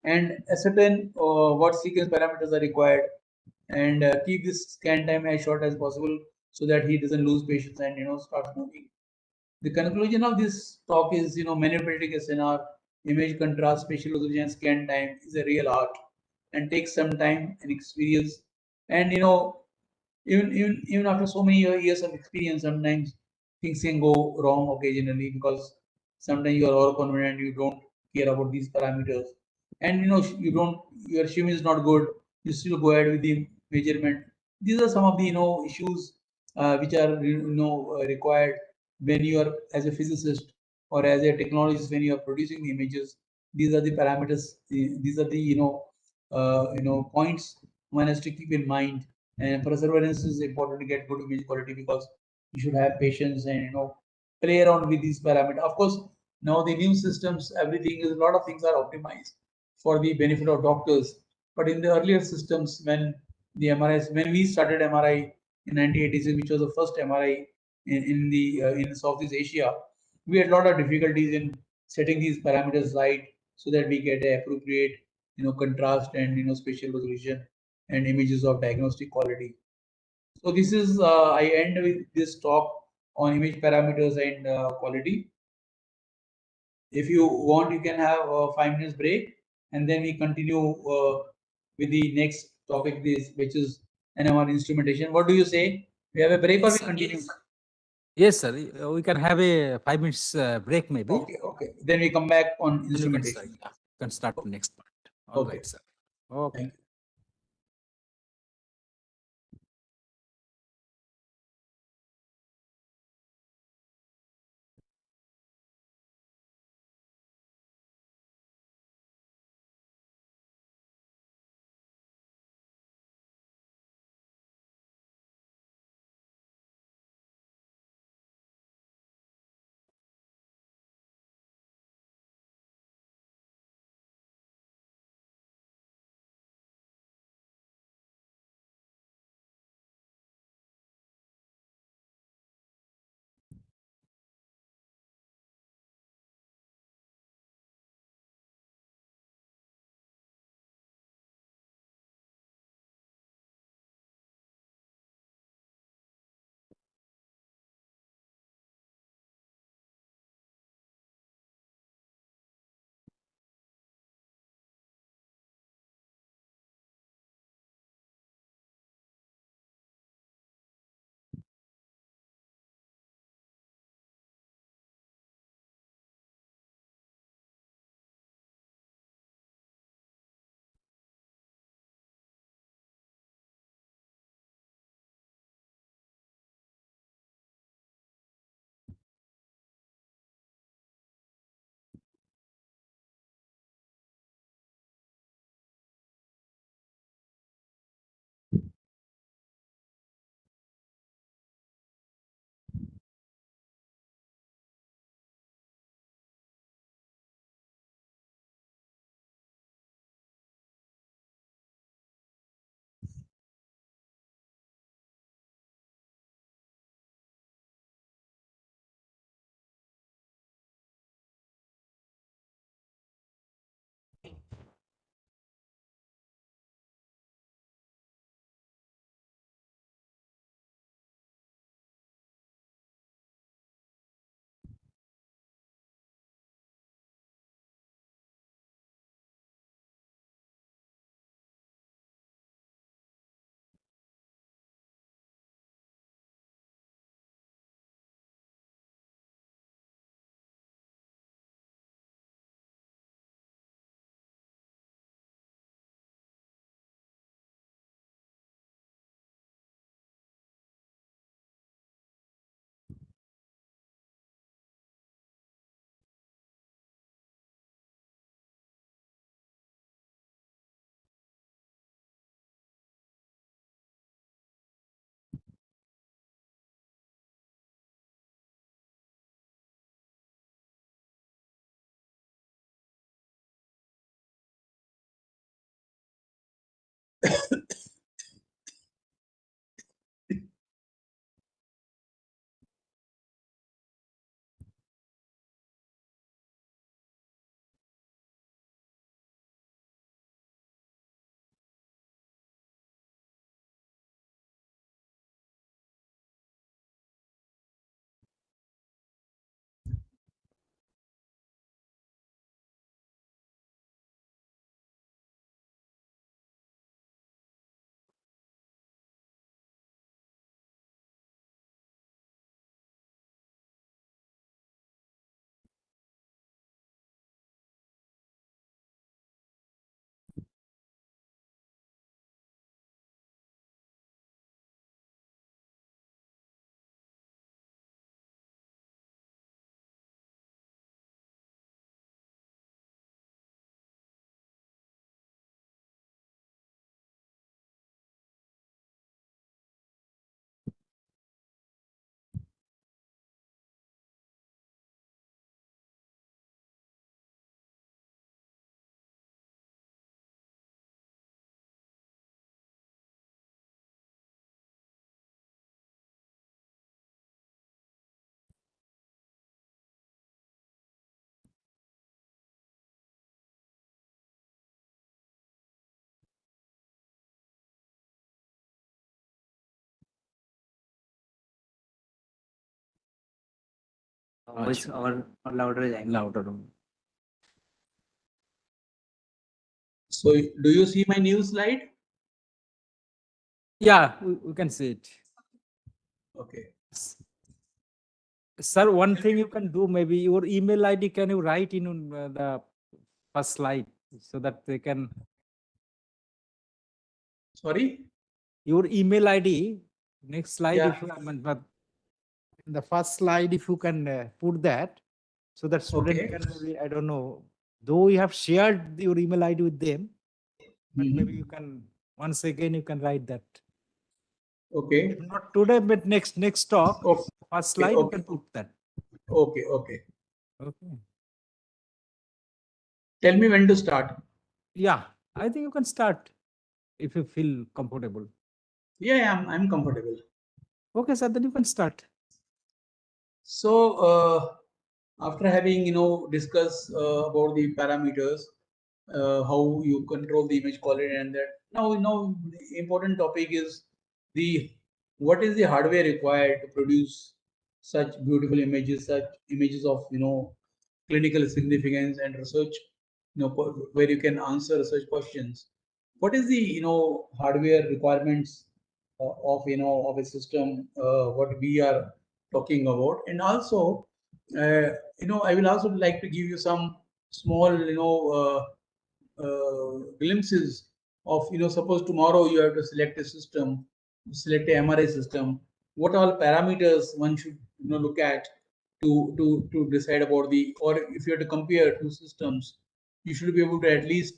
[SPEAKER 2] and ascertain what sequence parameters are required, and keep this scan time as short as possible so that he doesn't lose patience and starts moving. The conclusion of this talk is, manipulating SNR, image contrast, spatial resolution, and scan time is a real art and takes some time and experience. And even after so many years of experience, sometimes things can go wrong occasionally, because sometimes you are overconfident, you don't care about these parameters, and you don't, your shim is not good, you still go ahead with the measurement. These are some of the issues which are required when you are as a physicist or as a technologist, when you are producing the images. These are the parameters, these are the points one has to keep in mind. And perseverance is important to get good image quality, because you should have patience and play around with these parameters. Of course, now the new systems, everything is, a lot of things are optimized for the benefit of doctors. But in the earlier systems, when when we started MRI in 1986, which was the first MRI in Southeast Asia, we had a lot of difficulties in setting these parameters right so that we get a appropriate contrast and spatial resolution and images of diagnostic quality. So this is I end with this talk on image parameters and quality. If you want, you can have a 5 minutes break, and then we continue with the next topic, this which is NMR instrumentation. What do you say? We have a break or we continue?
[SPEAKER 1] Yes, sir. We can have a 5 minutes break, maybe.
[SPEAKER 2] Okay, okay. Then we come back on
[SPEAKER 1] Then you can start,
[SPEAKER 2] instrumentation.
[SPEAKER 1] can start the next part. All
[SPEAKER 2] Okay.
[SPEAKER 1] right, sir. Okay.
[SPEAKER 2] Thank you.
[SPEAKER 3] Voice और louder हो जाएगा.
[SPEAKER 1] Louder.
[SPEAKER 2] So do you see my new slide?
[SPEAKER 1] Yeah, we can see it.
[SPEAKER 2] Okay.
[SPEAKER 1] Sir, one thing you can do, maybe your email ID, can you write in the first slide so that they can,
[SPEAKER 2] Sorry?
[SPEAKER 1] your email ID, next slide,
[SPEAKER 2] Yeah.
[SPEAKER 1] if you, but in the first slide, if you can put that, so that student
[SPEAKER 2] Okay.
[SPEAKER 1] can maybe, I don't know, though you have shared your email ID with them, but maybe you can, once again, you can write that.
[SPEAKER 2] Okay.
[SPEAKER 1] If not today, but next talk,
[SPEAKER 2] Okay.
[SPEAKER 1] first slide, you
[SPEAKER 2] Okay.
[SPEAKER 1] can put that.
[SPEAKER 2] Okay. Okay.
[SPEAKER 1] Okay.
[SPEAKER 2] Tell me when to start.
[SPEAKER 1] Yeah, I think you can start if you feel comfortable.
[SPEAKER 2] Yeah, I'm comfortable.
[SPEAKER 1] Okay, sir, then you can start.
[SPEAKER 2] So after having discussed about the parameters, how you control the image quality, and that now the important topic is the what is the hardware required to produce such beautiful images, such images of clinical significance and research, where you can answer such questions. What is the hardware requirements of of a system, what we are talking about? And also I will also like to give you some small glimpses of suppose tomorrow you have to select a system, select a MRI system, what all parameters one should look at to decide about the, or if you have to compare two systems, you should be able to at least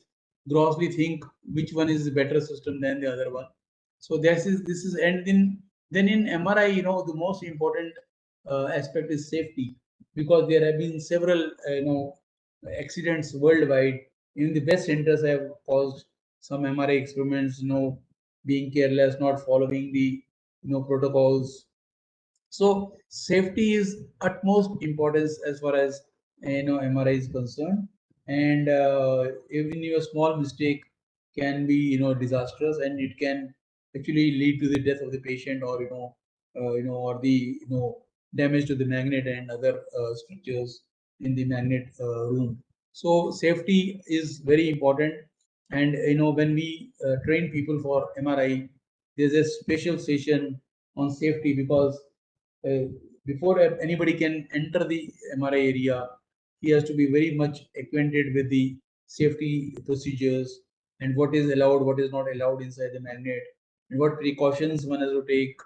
[SPEAKER 2] grossly think which one is the better system than the other one. So this is and then in MRI, the most important aspect is safety, because there have been several accidents worldwide. Even the best centers have caused some MRI experiments, being careless, not following the protocols. So safety is utmost importance as far as MRI is concerned, and even your small mistake can be disastrous, and it can actually lead to the death of the patient, or or the damage to the magnet and other structures in the magnet room. So safety is very important, and when we train people for MRI, there's a special session on safety, because uh, before anybody can enter the MRI area, he has to be very much acquainted with the safety procedures and what is allowed, what is not allowed inside the magnet, and what precautions one has to take.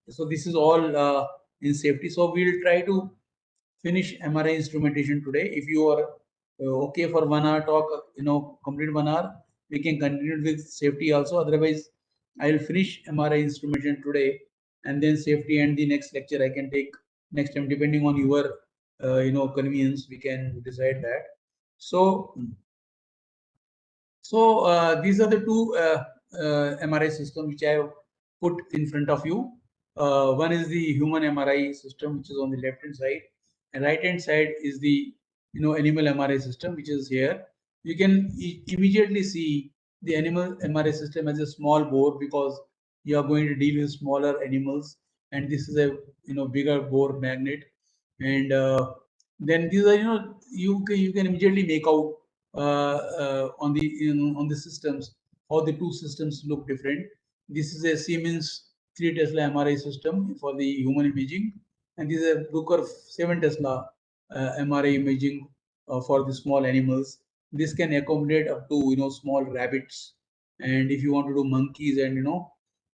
[SPEAKER 2] So this is all in safety. So we'll try to finish MRI instrumentation today. If you are okay for 1 hour talk, complete 1 hour, we can continue with safety also. Otherwise, I will finish MRI instrumentation today, and then safety and the next lecture I can take next time, depending on your convenience. We can decide that. So these are the two MRI system which I have put in front of you. One is the human MRI system, which is on the left hand side, and right hand side is the animal MRI system, which is here. You can immediately see the animal MRI system as a small bore because you are going to deal with smaller animals, and this is a bigger bore magnet, and then these are you can immediately make out on the on the systems how the two systems look different. This is a Siemens 3 Tesla MRI system for the human imaging, and this is a Bruker 7 Tesla MRI imaging for the small animals. This can accommodate up to small rabbits, and if you want to do monkeys and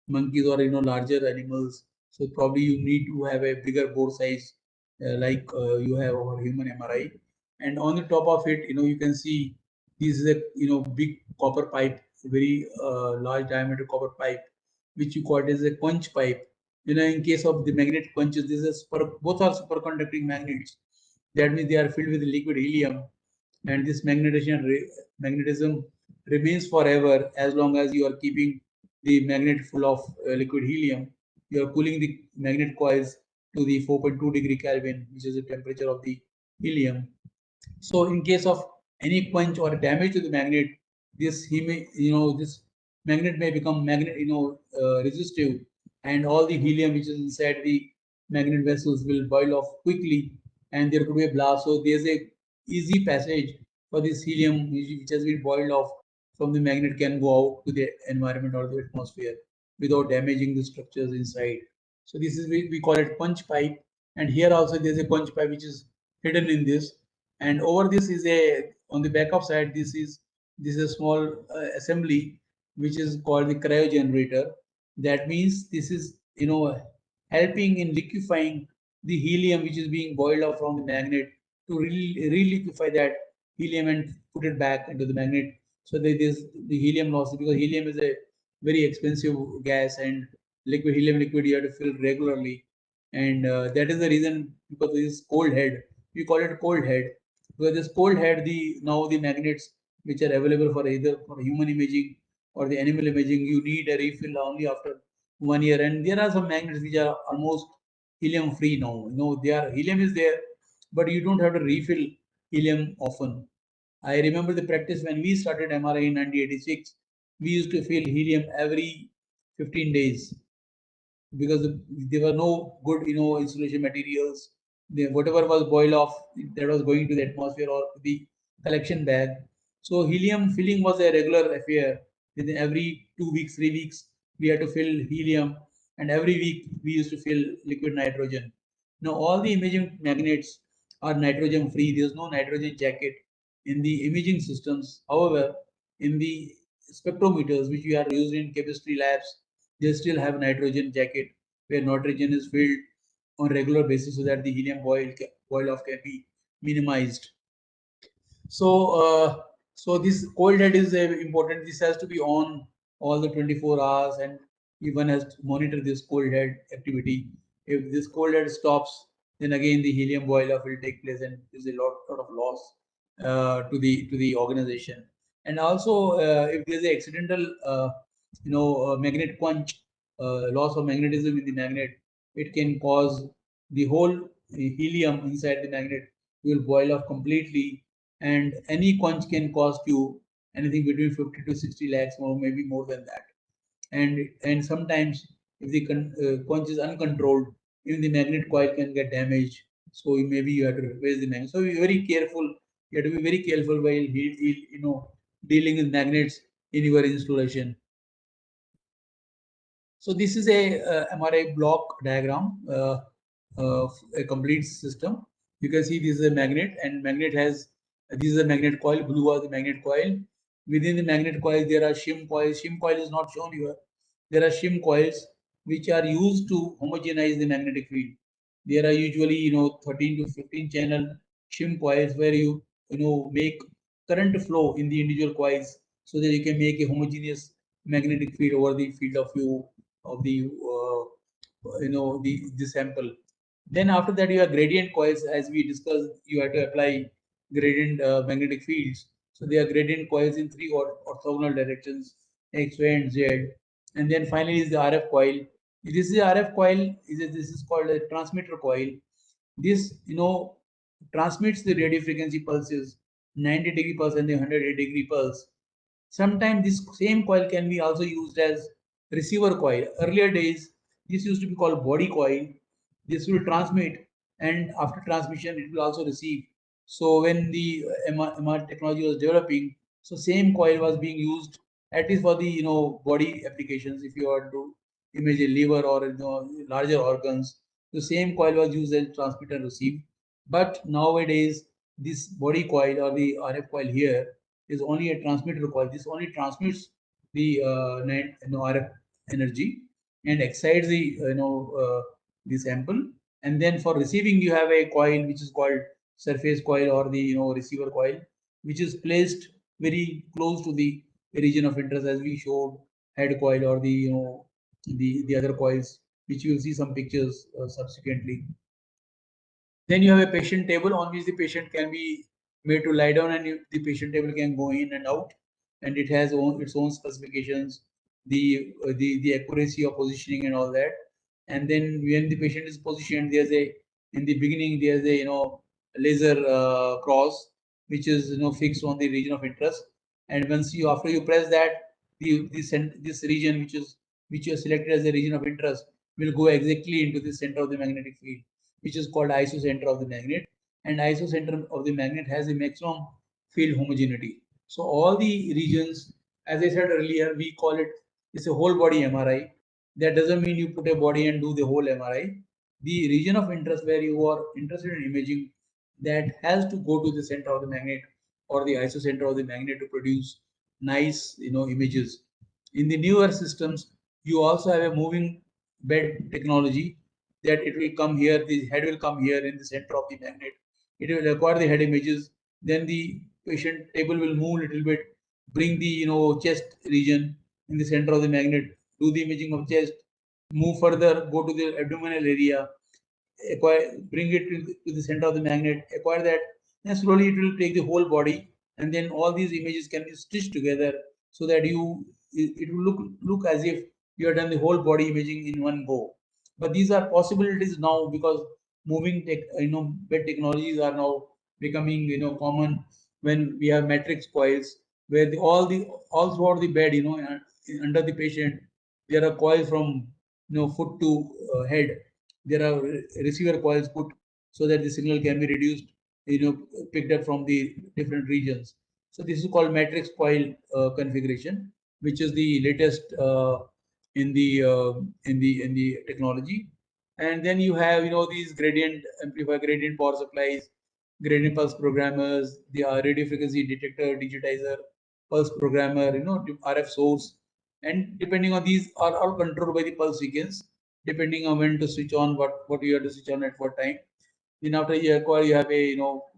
[SPEAKER 2] monkeys or larger animals, so probably you need to have a bigger bore size like you have our human MRI. And on the top of it, you can see this is a big copper pipe, very large diameter copper pipe, which you call it as a quench pipe. In case of the magnet quenches, this is both are superconducting magnets. That means they are filled with liquid helium, and this magnetism remains forever as long as you are keeping the magnet full of liquid helium. You are cooling the magnet coils to the 4.2 degree Kelvin, which is the temperature of the helium. So in case of any quench or damage to the magnet, this magnet may become resistive, and all the helium which is inside the magnet vessels will boil off quickly, and there could be a blast. So there's a easy passage for this helium which has been boiled off from the magnet can go out to the environment or the atmosphere without damaging the structures inside. So this is we call it quench pipe, and here also there's a quench pipe which is hidden in this, and over this is a on the backup side this is a small assembly which is called the cryogenerator. That means this is helping in liquefying the helium which is being boiled off from the magnet to re-liquefy that helium and put it back into the magnet, so that is the helium loss, because helium is a very expensive gas, and helium liquid you have to fill regularly, and that is the reason, because this cold head, we call it cold head. Because this cold head, now the magnets which are available for either for human imaging or the animal imaging, you need a refill only after 1 year. And there are some magnets which are almost helium free now. They are helium is there, but you don't have to refill helium often. I remember the practice when we started MRI in 1986. We used to fill helium every 15 days because there were no good insulation materials. Whatever was boiled off, that was going to the atmosphere or the collection bag. So helium filling was a regular affair. Within every 2 weeks, 3 weeks, we had to fill helium, and every week we used to fill liquid nitrogen. Now all the imaging magnets are nitrogen free. There's no nitrogen jacket in the imaging systems. However, in the spectrometers which we are using in chemistry labs, they still have nitrogen jacket where nitrogen is filled on regular basis so that the helium boil off can be minimized. So so this cold head is important. This has to be on all the 24 hours, and one has to monitor this cold head activity. If this cold head stops, then again the helium boil off will take place, and there's a lot of loss to the organization. And also if there's an accidental magnet quench, loss of magnetism in the magnet, it can cause the whole helium inside the magnet will boil off completely, and any quench can cost you anything between 50 to 60 lakhs, or maybe more than that. And sometimes if the quench is uncontrolled, even the magnet coil can get damaged. So maybe you have to replace the magnet. So be very careful. You have to be very careful while dealing with magnets in your installation. So this is a MRI block diagram, a complete system. You can see this is a magnet, and magnet has this is a magnet coil. Blue are the magnet coil. Within the magnet coil, there are shim coils. Shim coil is not shown here. There are shim coils which are used to homogenize the magnetic field. There are usually 13 to 15 channel shim coils where you make current flow in the individual coils so that you can make a homogeneous magnetic field over the field of view of the the sample. Then after that you have gradient coils. As we discussed, you have to apply gradient magnetic fields. So they are gradient coils in three orthogonal directions. X, Y, and Z. And then finally is the RF coil. This is the RF coil. This is called a transmitter coil. This transmits the radio frequency pulses, 90-degree pulse and the 108-degree pulse. Sometimes this same coil can be also used as receiver coil. Earlier days, this used to be called body coil. This will transmit, and after transmission, it will also receive. So when the MR technology was developing, so same coil was being used at least for the body applications. If you want to image a liver or larger organs, the same coil was used as transmit and receive. But nowadays, this body coil or the RF coil here is only a transmitter coil. This only transmits the RF energy and excites the sample. And then for receiving, you have a coil which is called surface coil or the receiver coil, which is placed very close to the region of interest, as we showed head coil or the other coils, which you will see some pictures subsequently. Then you have a patient table on which the patient can be made to lie down, and the patient table can go in and out, and it has its own specifications, the accuracy of positioning and all that. And then when the patient is positioned, there's a in the beginning there's a laser cross which is fixed on the region of interest, and once you after you press that, this region which you have selected as a region of interest will go exactly into the center of the magnetic field, which is called isocenter of the magnet. And isocenter of the magnet has a maximum field homogeneity. So all the regions, as I said earlier, we call it's a whole body MRI. That doesn't mean you put a body and do the whole MRI. The region of interest where you are interested in imaging, that has to go to the center of the magnet or the isocenter of the magnet to produce nice images. In the newer systems, you also have a moving bed technology, that it will come here, the head will come here in the center of the magnet. It will record the head images. Then the patient table will move a little bit, bring the chest region in the center of the magnet, do the imaging of chest, move further, go to the abdominal area, bring it to the center of the magnet, acquire that, and slowly it will take the whole body, and then all these images can be stitched together so that it will look as if you have done the whole body imaging in one go. But these are possibilities now, because moving bed technologies are now becoming common, when we have matrix coils where all throughout the bed, under the patient, there are coils from foot to head. There are receiver coils put so that the signal can be reduced, picked up from the different regions. So this is called matrix coil configuration, which is the latest in the technology. And then you have these gradient amplifier, gradient power supplies, gradient pulse programmers, the radio frequency detector, digitizer, pulse programmer, RF source, and depending on these are all controlled by the pulse sequence, depending on when to switch on, what you have to switch on at what time. Then after you acquire, you have a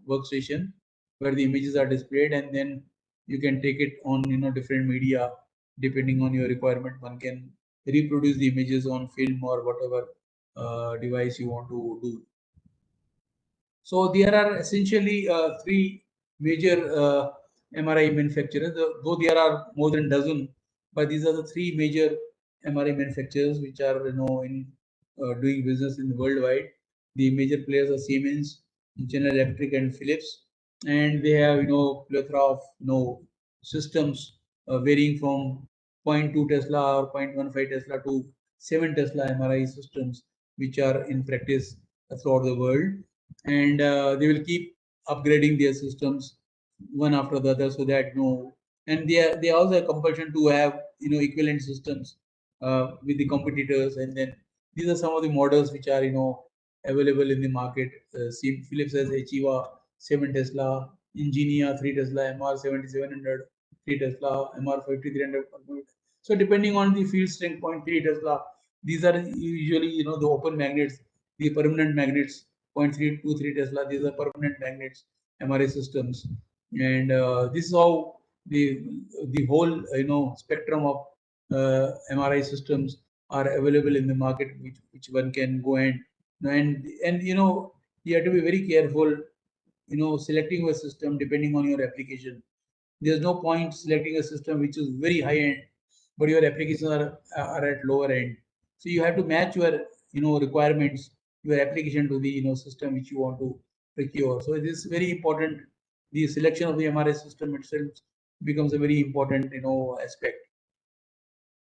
[SPEAKER 2] workstation where the images are displayed, and then you can take it on different media depending on your requirement. One can reproduce the images on film or whatever device you want to do. So there are essentially three major MRI manufacturers, though there are more than dozen, but these are the three major MRI manufacturers which are in doing business in the worldwide. The major players are Siemens, General Electric, and Philips, and they have plethora of systems varying from zero point 0.2 Tesla or 0.15 Tesla to 7 Tesla MRI systems, which are in practice throughout the world. And they will keep upgrading their systems one after the other, so that and they also have compulsion to have equivalent systems with the competitors. And then these are some of the models which are available in the market. Philips has Achieva 7 Tesla, Ingenia 3 Tesla, MR7700 3 Tesla, MR5300. So depending on the field strength, 0.3 Tesla, these are usually the open magnets, the permanent magnets, 0.323 Tesla. These are permanent magnets, MRI systems, and this is how the whole spectrum of MRI systems are available in the market, which one can go and you have to be very careful selecting a system depending on your application. There's no point selecting a system which is very high end but your applications are at lower end. So you have to match your requirements, your application to the system which you want to procure. So it is very important. The selection of the MRI system itself becomes a very important aspect.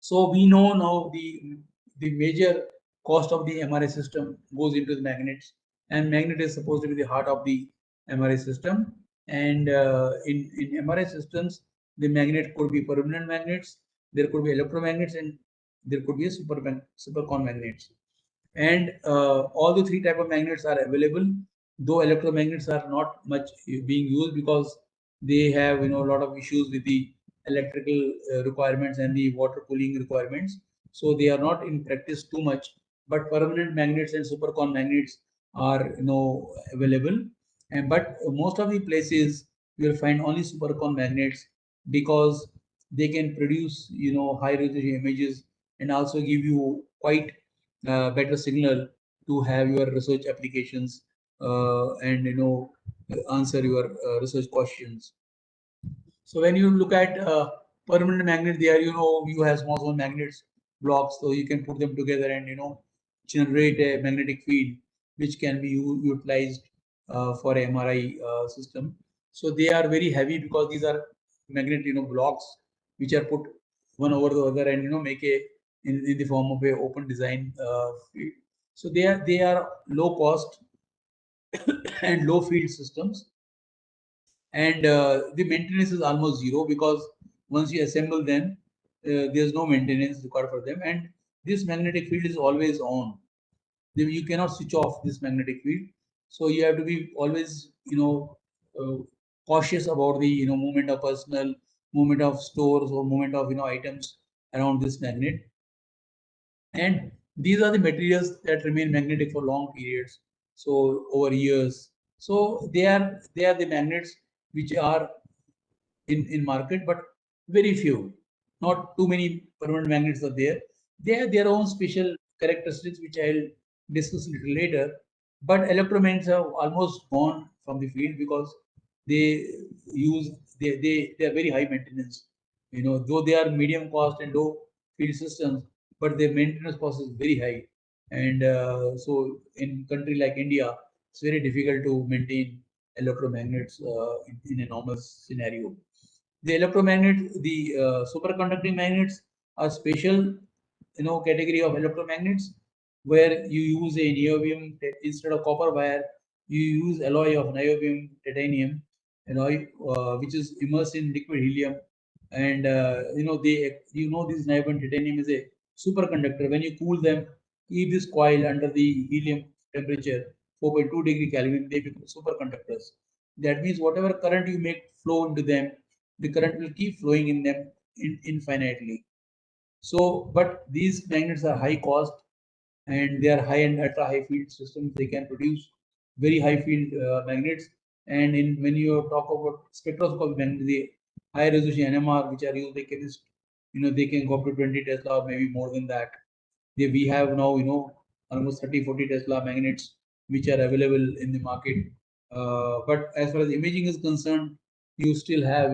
[SPEAKER 2] So we know now the major cost of the MRI system goes into the magnets, and magnet is supposed to be the heart of the MRI system. And in MRI systems, the magnet could be permanent magnets, there could be electromagnets, and there could be a supercon magnets. And all the three type of magnets are available, though electromagnets are not much being used because they have a lot of issues with the electrical requirements and the water cooling requirements, so they are not in practice too much. But permanent magnets and supercon magnets are available, and but most of the places you will find only supercon magnets, because they can produce high resolution images and also give you quite better signal to have your research applications and answer your research questions. So when you look at permanent magnet, there you have small magnets blocks, so you can put them together and generate a magnetic field which can be utilized for MRI system. So they are very heavy because these are magnet blocks which are put one over the other and make a in the form of a open design field. So they are low cost and low field systems, and the maintenance is almost zero because once you assemble them, there's no maintenance required for them, and this magnetic field is always on. You cannot switch off this magnetic field, so you have to be always cautious about the movement of personnel, movement of stores, or movement of items around this magnet. And these are the materials that remain magnetic for long periods, so over years. So they are the magnets which are in market, but very few. Not too many permanent magnets are there. They have their own special characteristics, which I'll discuss a little later. But electromagnets have almost gone from the field because they use they are very high maintenance. Though they are medium cost and low field systems, but their maintenance cost is very high. And so in country like India, it's very difficult to maintain electromagnets in a normal scenario. The electromagnet, the superconducting magnets are special, category of electromagnets where you use a niobium instead of copper wire. You use alloy of niobium titanium alloy, which is immersed in liquid helium, and this niobium titanium is a superconductor. When you cool them, keep this coil under the helium temperature 4.2 degree Kelvin, they become superconductors. That means whatever current you make flow into them, the current will keep flowing in them infinitely. So, but these magnets are high cost and they are high and ultra high field systems. They can produce very high field magnets. And when you talk about spectroscopy magnets, the high resolution NMR, which are used by chemists, they can go up to 20 Tesla or maybe more than that. We have now, almost 30, 40 Tesla magnets which are available in the market. But as far as imaging is concerned, you still have,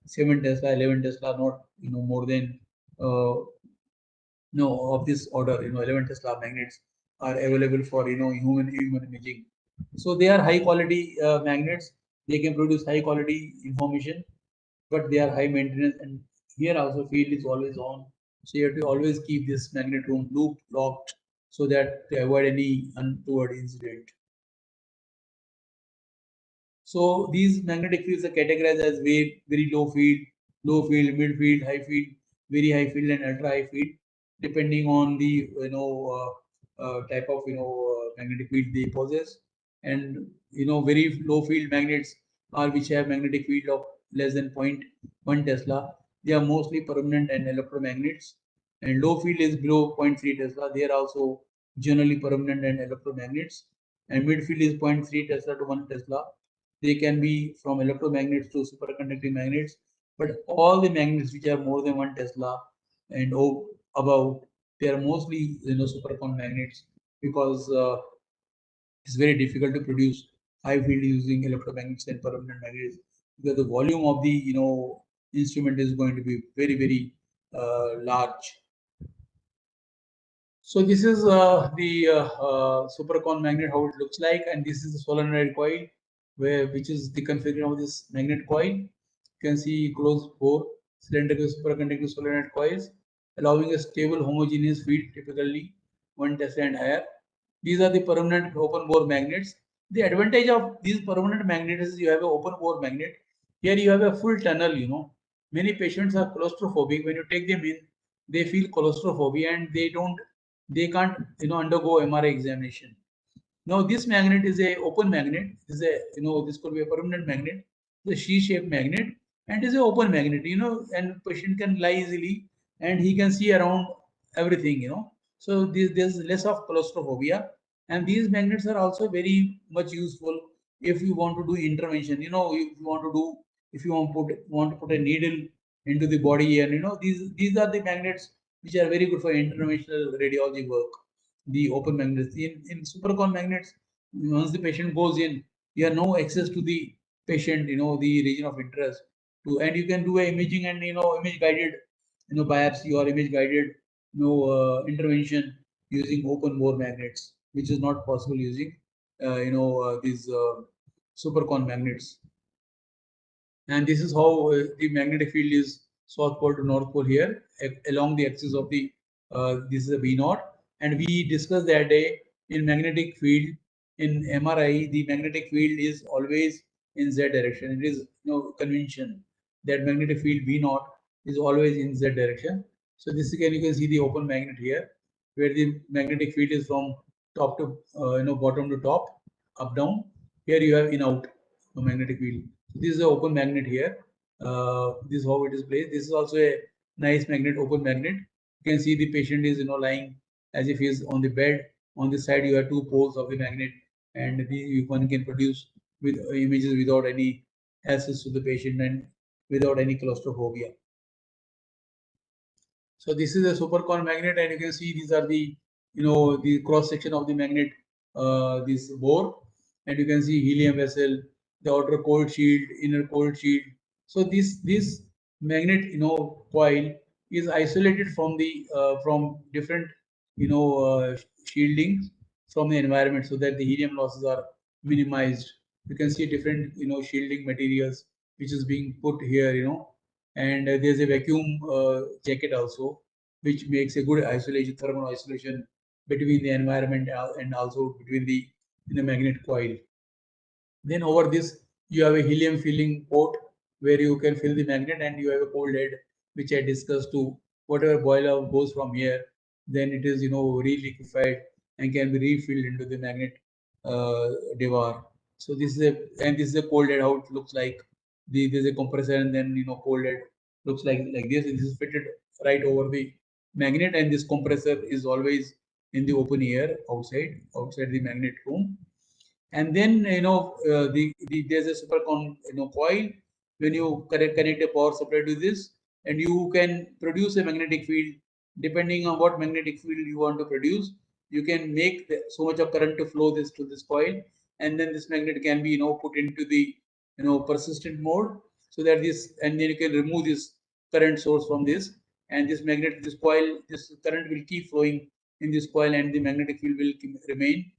[SPEAKER 2] 7 Tesla, 11 Tesla, not, more than of this order. 11 Tesla magnets are available for human imaging. So they are high quality magnets. They can produce high quality information, but they are high maintenance. And here also field is always on, so you have to always keep this magnet room locked so that to avoid any untoward incident. So these magnetic fields are categorized as very low field, mid field, high field, very high field, and ultra high field, depending on the type of magnetic field they possess. And very low field magnets are which have magnetic field of less than 0.1 Tesla. They are mostly permanent and electromagnets. And low field is below 0.3 Tesla. They are also generally permanent and electromagnets. And midfield is 0.3 Tesla to 1 Tesla. They can be from electromagnets to superconducting magnets, but all the magnets which are more than 1 Tesla and above, they are mostly supercon magnets, because it's very difficult to produce high field using electromagnets and permanent magnets, because the volume of the instrument is going to be very large. So this is the supercon magnet, how it looks like, and this is the solenoid coil, which is the configuration of this magnet coil. You can see closed bore cylindrical superconducting solenoid coils, allowing a stable homogeneous field, typically 1 Tesla and higher. These are the permanent open bore magnets. The advantage of these permanent magnets is you have an open bore magnet. Here you have a full tunnel. Many patients are claustrophobic. When you take them in, they feel claustrophobia and they can't undergo MRI examination. Now this magnet is a open magnet. This could be a permanent magnet, the C-shaped magnet, and is an open magnet. And patient can lie easily and he can see around everything. So there's less of claustrophobia, and these magnets are also very much useful if you want to do intervention. If you want to put a needle into the body, and these are the magnets which are very good for interventional radiology work. The open magnets in supercon magnets, once the patient goes in, you have no access to the patient, the region of interest and you can do a imaging and image guided biopsy or image guided intervention using open bore magnets, which is not possible using these supercon magnets. And this is how the magnetic field is south pole to north pole here along the axis of the this is a V naught. And we discussed that day in magnetic field in MRI, the magnetic field is always in Z direction. It is convention that magnetic field V naught is always in Z direction. So this again you can see the open magnet here, where the magnetic field is from top to bottom to top, up down. Here you have in out magnetic field. This is an open magnet here. This is how it is placed. This is also a nice magnet, open magnet. You can see the patient is lying as if he is on the bed. On this side you have two poles of the magnet, and one can produce with images without any access to the patient and without any claustrophobia. So this is a supercon magnet, and you can see these are the the cross section of the magnet, this bore, and you can see helium vessel, the outer cold shield, inner cold shield. So this magnet coil is isolated from the from different shielding from the environment, so that the helium losses are minimized. You can see different shielding materials which is being put here, and there's a vacuum jacket also, which makes a good isolation, thermal isolation between the environment and also between the magnet coil. Then over this you have a helium filling port where you can fill the magnet, and you have a cold head which I discussed to whatever boiler goes from here, then it is re-liquefied and can be refilled into the magnet devar. So this is a cold head, how it looks like. There's a compressor, and then cold head looks like this. This is fitted right over the magnet, and this compressor is always in the open air outside the magnet room. And then there's a supercon coil. When you connect a power supply to this, and you can produce a magnetic field depending on what magnetic field you want to produce. You can make so much of current to flow this to this coil, and then this magnet can be put into the persistent mode, so that and then you can remove this current source from this, and this coil, this current will keep flowing in this coil, and the magnetic field will remain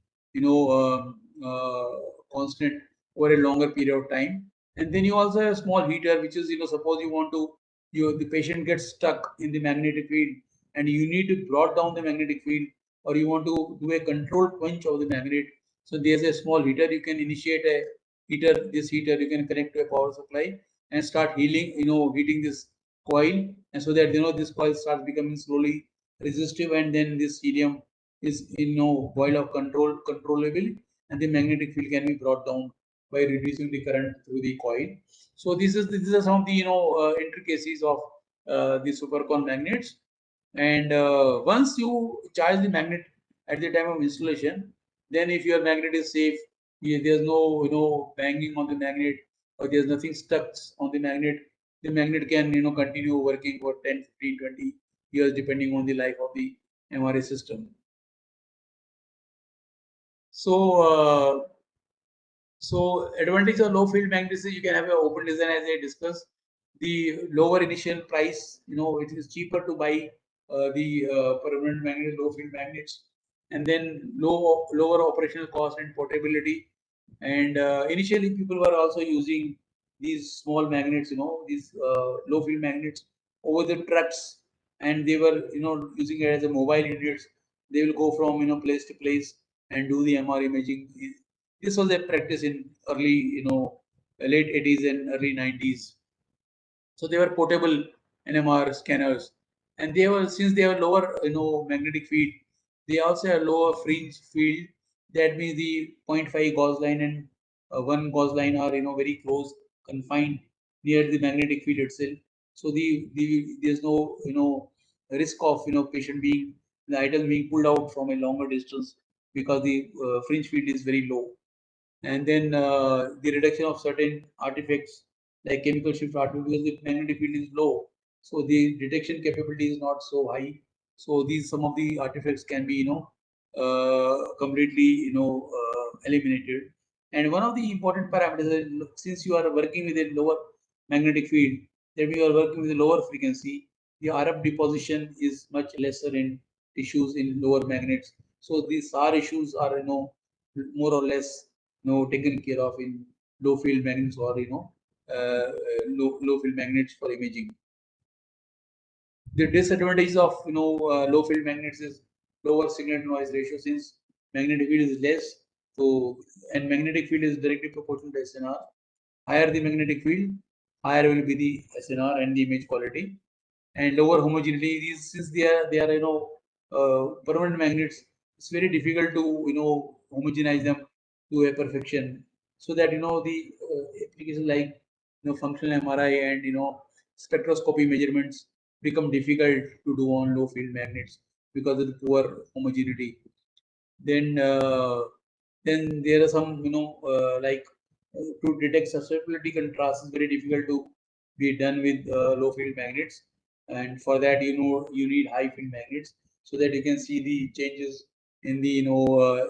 [SPEAKER 2] constant over a longer period of time. And then you also have a small heater, which is suppose you want to the patient gets stuck in the magnetic field, and you need to brought down the magnetic field, or you want to do a controlled punch of the magnet. So there's a small heater. You can initiate a heater. This heater you can connect to a power supply and start heating this coil, and so that this coil starts becoming slowly resistive, and then this helium is boil of controllable, and the magnetic field can be brought down by reducing the current through the coil. So these are some of the intricacies of the supercon magnets. And once you charge the magnet at the time of installation, then if your magnet is safe, there's no banging on the magnet, or there's nothing stuck on the magnet, the magnet can continue working for 10, 15, 20 years depending on the life of the MRI system. So advantage of low field magnets is you can have an open design, as I discussed. the lower initial price, it is cheaper to buy the permanent magnet, low field magnets, and then lower operational cost and portability. And initially, people were also using these small magnets, these low field magnets over the trucks, and they were, using it as a mobile units. They will go from, place to place and do the MR imaging. This was a practice in early, late 80s and early 90s. So they were portable NMR scanners, and they were, since they have lower, magnetic field, they also have lower fringe field. That means the 0.5 gauge line and 1 gauge line are, very close, confined near the magnetic field itself. So there's no, risk of, patient being, the item being pulled out from a longer distance because the fringe field is very low. And then the reduction of certain artifacts like chemical shift artifact, because the magnetic field is low, so the detection capability is not so high. So these, some of the artifacts can be, completely, eliminated. And one of the important parameters is, since you are working with a lower magnetic field, that means you are working with a lower frequency, the RF deposition is much lesser in tissues in lower magnets. So these R issues are, more or less, taken care of in low field magnets, or low field magnets for imaging. The disadvantage of, low field magnets is lower signal to noise ratio, since magnetic field is less. So, and magnetic field is directly proportional to SNR. Higher the magnetic field, higher will be the SNR and the image quality. And lower homogeneity, these, since they are permanent magnets, it's very difficult to, homogenize them to a perfection, so that, the application like, functional MRI and, spectroscopy measurements become difficult to do on low field magnets because of the poor homogeneity. Then then there are some, like, to detect susceptibility contrast is very difficult to be done with low field magnets. And for that, you need high field magnets, so that you can see the changes in the,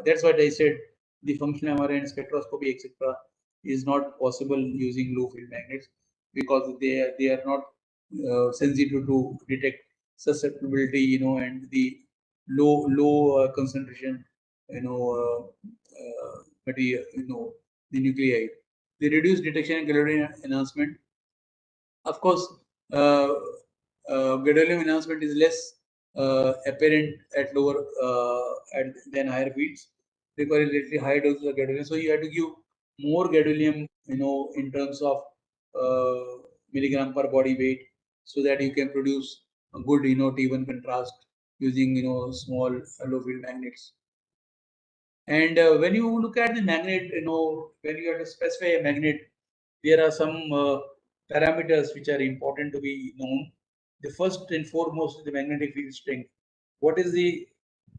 [SPEAKER 2] that's what I said, the functional MRI and spectroscopy, etc., is not possible using low field magnets, because they are not sensitive to detect susceptibility, and the low concentration, material, the nuclei. The reduced detection and gadolinium enhancement. Of course, uh, gadolinium enhancement is less apparent at lower than higher fields, requiring relatively high doses of gadolinium. So you have to give more gadolinium, in terms of milligram per body weight, so that you can produce a good, T1 contrast using, small low field magnets. And when you look at the magnet, when you have to specify a magnet, there are some parameters which are important to be known. The first and foremost is the magnetic field strength. What is the,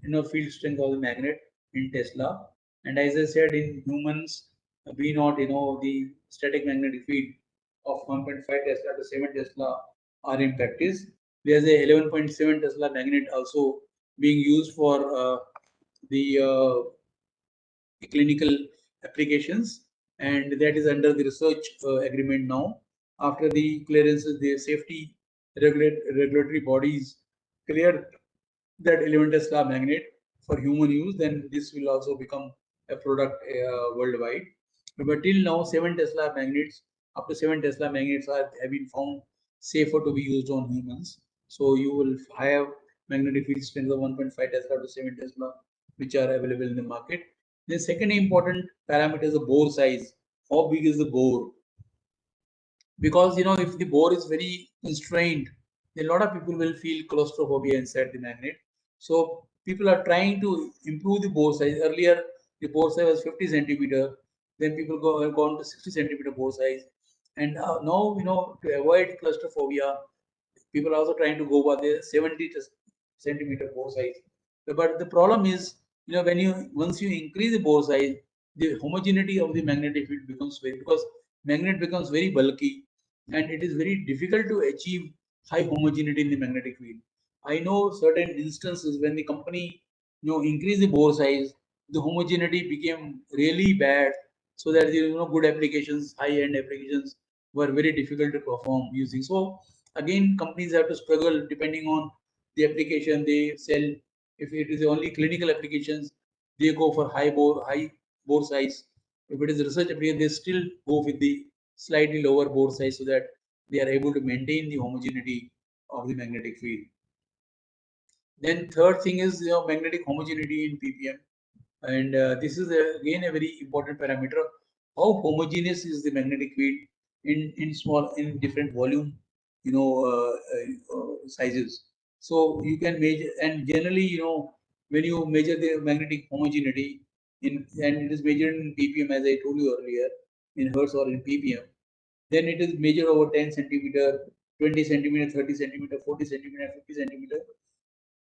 [SPEAKER 2] field strength of the magnet in Tesla? And as I said, in humans, we not, the static magnetic field of 1.5 Tesla to 7 Tesla are in practice. There's a 11.7 Tesla magnet also being used for the clinical applications, and that is under the research agreement now. After the clearances, the safety regulatory bodies clear that 11 Tesla magnet for human use, then this will also become a product worldwide. But till now, 7 Tesla magnets, up to 7 Tesla magnets have been found safer to be used on humans. So you will have magnetic field strength of 1.5 Tesla to 7 Tesla, which are available in the market. The second important parameter is the bore size. How big is the bore? Because, if the bore is very constrained, a lot of people will feel claustrophobia inside the magnet. So people are trying to improve the bore size. Earlier, the bore size was 50 centimeter. Then people have gone to 60 centimeter bore size. And now, to avoid claustrophobia, people are also trying to go by the 70 centimeter bore size. But the problem is, when once you increase the bore size, the homogeneity of the magnetic field becomes very, because magnet becomes very bulky, and it is very difficult to achieve high homogeneity in the magnetic field. I know certain instances when the company, increased the bore size, the homogeneity became really bad, so that, good applications, high-end applications were very difficult to perform using. So again, companies have to struggle depending on the application they sell. If it is only clinical applications, they go for high bore size. If it is research application, they still go with the slightly lower bore size so that they are able to maintain the homogeneity of the magnetic field. Then third thing is magnetic homogeneity in ppm, and this is again a very important parameter. How homogeneous is the magnetic field in different volume, sizes. So you can measure, and generally, when you measure the magnetic homogeneity and it is measured in ppm, as I told you earlier, in hertz or in ppm, then it is measured over 10 centimeter, 20 centimeter, 30 centimeter, 40 centimeter, 50 centimeter.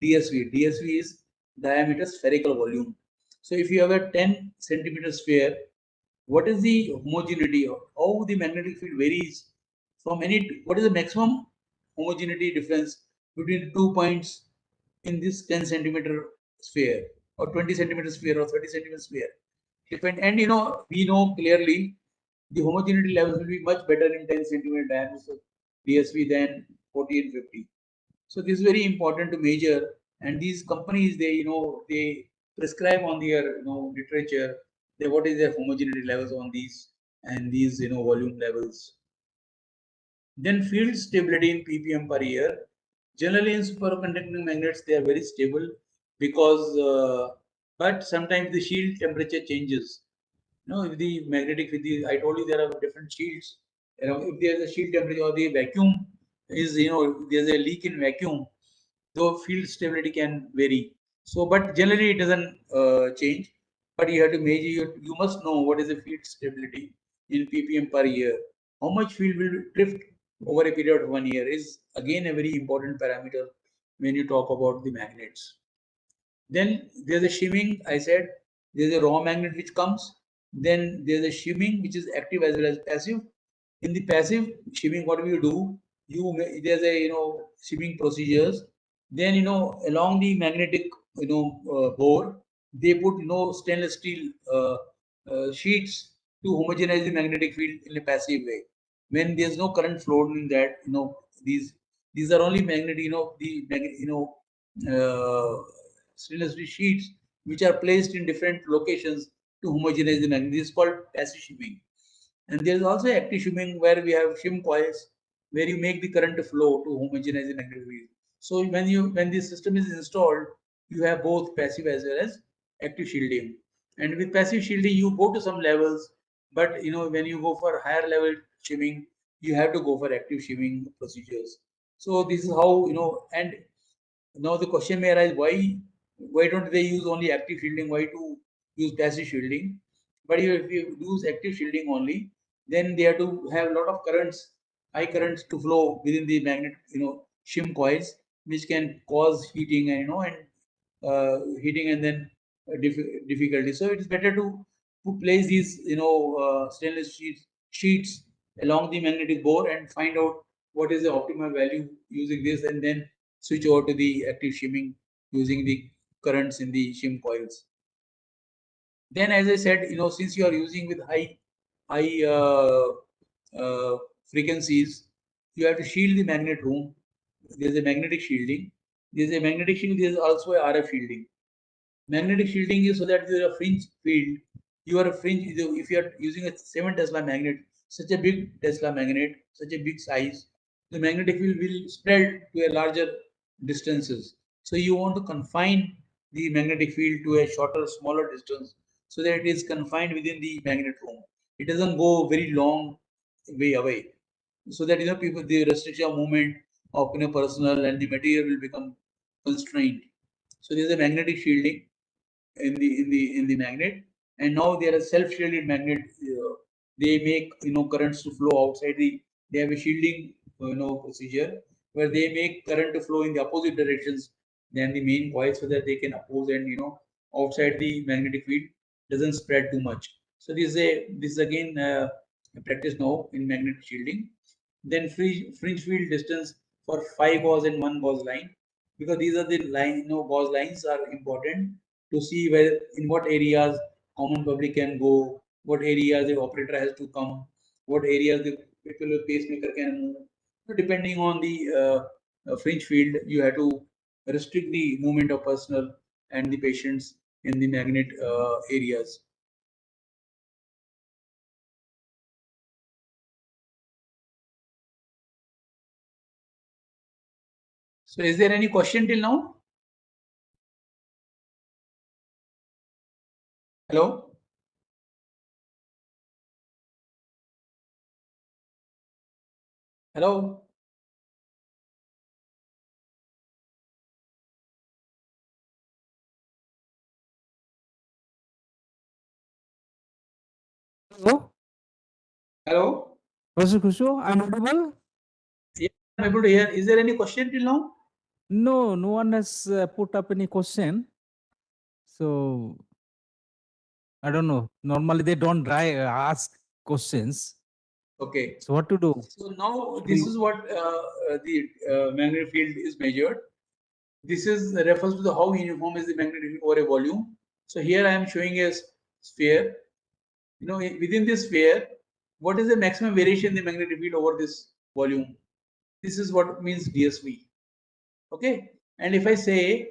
[SPEAKER 2] DSV is diameter spherical volume. So if you have a 10 centimeter sphere, what is the homogeneity of how the magnetic field varies from what is the maximum homogeneity difference between 2 points in this 10 centimeter sphere or 20 centimeter sphere or 30 centimeter sphere? And we know clearly the homogeneity levels will be much better in 10 centimeter diameter DSV than 40 and 50. So this is very important to measure, and these companies, they prescribe on their literature what is their homogeneity levels on these and these volume levels. Then field stability in ppm per year. Generally in superconducting magnets they are very stable because but sometimes the shield temperature changes. If the magnetic with the, I told you there are different shields. If there's a shield temperature or the vacuum is, there's a leak in vacuum, though field stability can vary. So, but generally it doesn't change. But you have to measure. You must know what is the field stability in ppm per year. How much field will drift over a period of 1 year is again a very important parameter when you talk about the magnets. Then there's a shimming. I said there's a raw magnet which comes. Then there's a shimming which is active as well as passive. In the passive shimming, what do you do? There's a shimming procedures. Then along the magnetic bore, they put stainless steel sheets to homogenize the magnetic field in a passive way. When there's no current flow in that, these are only magnetic, stainless steel sheets which are placed in different locations to homogenize the magnet. This is called passive shimming. And there is also active shimming where we have shim coils where you make the current flow to homogenize the magnetic field. So when this system is installed, you have both passive as well as active shielding. And with passive shielding, you go to some levels, but when you go for higher level shimming, you have to go for active shimming procedures. So this is how and now the question may arise, why don't they use only active shielding? Why to use passive shielding? But if you use active shielding only, then they have to have a lot of currents, high currents to flow within the magnet, shim coils, which can cause heating and heating and then difficulty. So it is better to place these stainless sheets along the magnetic bore and find out what is the optimal value using this, and then switch over to the active shimming using the currents in the shim coils. Then, as I said, since you are using with high frequencies, you have to shield the magnet room. There's a magnetic shielding. There's a magnetic shielding. There's also a RF shielding. Magnetic shielding is so that you have a fringe field. You are a fringe. If you are using a 7 Tesla magnet, such a big Tesla magnet, such a big size, the magnetic field will spread to a larger distances. So you want to confine the magnetic field to a shorter, smaller distance, so that it is confined within the magnet room. It doesn't go very long way away, so that people, the restriction of movement of personnel and the material will become constrained. So there is a magnetic shielding in the magnet, and now there are self-shielded magnet. They make currents to flow outside the. They have a shielding procedure where they make current to flow in the opposite directions than the main coil, so that they can oppose and outside the magnetic field doesn't spread too much. So this is again a practice now in magnetic shielding. Then fringe field distance for 5 gauge and 1 gauge line, because these are the line gauge lines are important to see where in what areas common public can go, what areas the operator has to come, what areas the people with pacemaker can move. Depending on the fringe field, you have to restrict the movement of personnel and the patients in the magnet areas. So is there any question till now? Hello? Hello?
[SPEAKER 1] Hello?
[SPEAKER 2] Hello?
[SPEAKER 1] Professor Kusho, I'm audible?
[SPEAKER 2] Yeah, I'm able to hear. Is there any question till now?
[SPEAKER 1] No, no one has put up any question. So I don't know. Normally they don't ask questions.
[SPEAKER 2] Okay.
[SPEAKER 1] So what to do?
[SPEAKER 2] So now this is what the magnetic field is measured. This is refers to the how uniform is the magnetic field over a volume. So here I am showing a sphere. You know, within this sphere, what is the maximum variation in the magnetic field over this volume? This is what means DSV. Okay, and if I say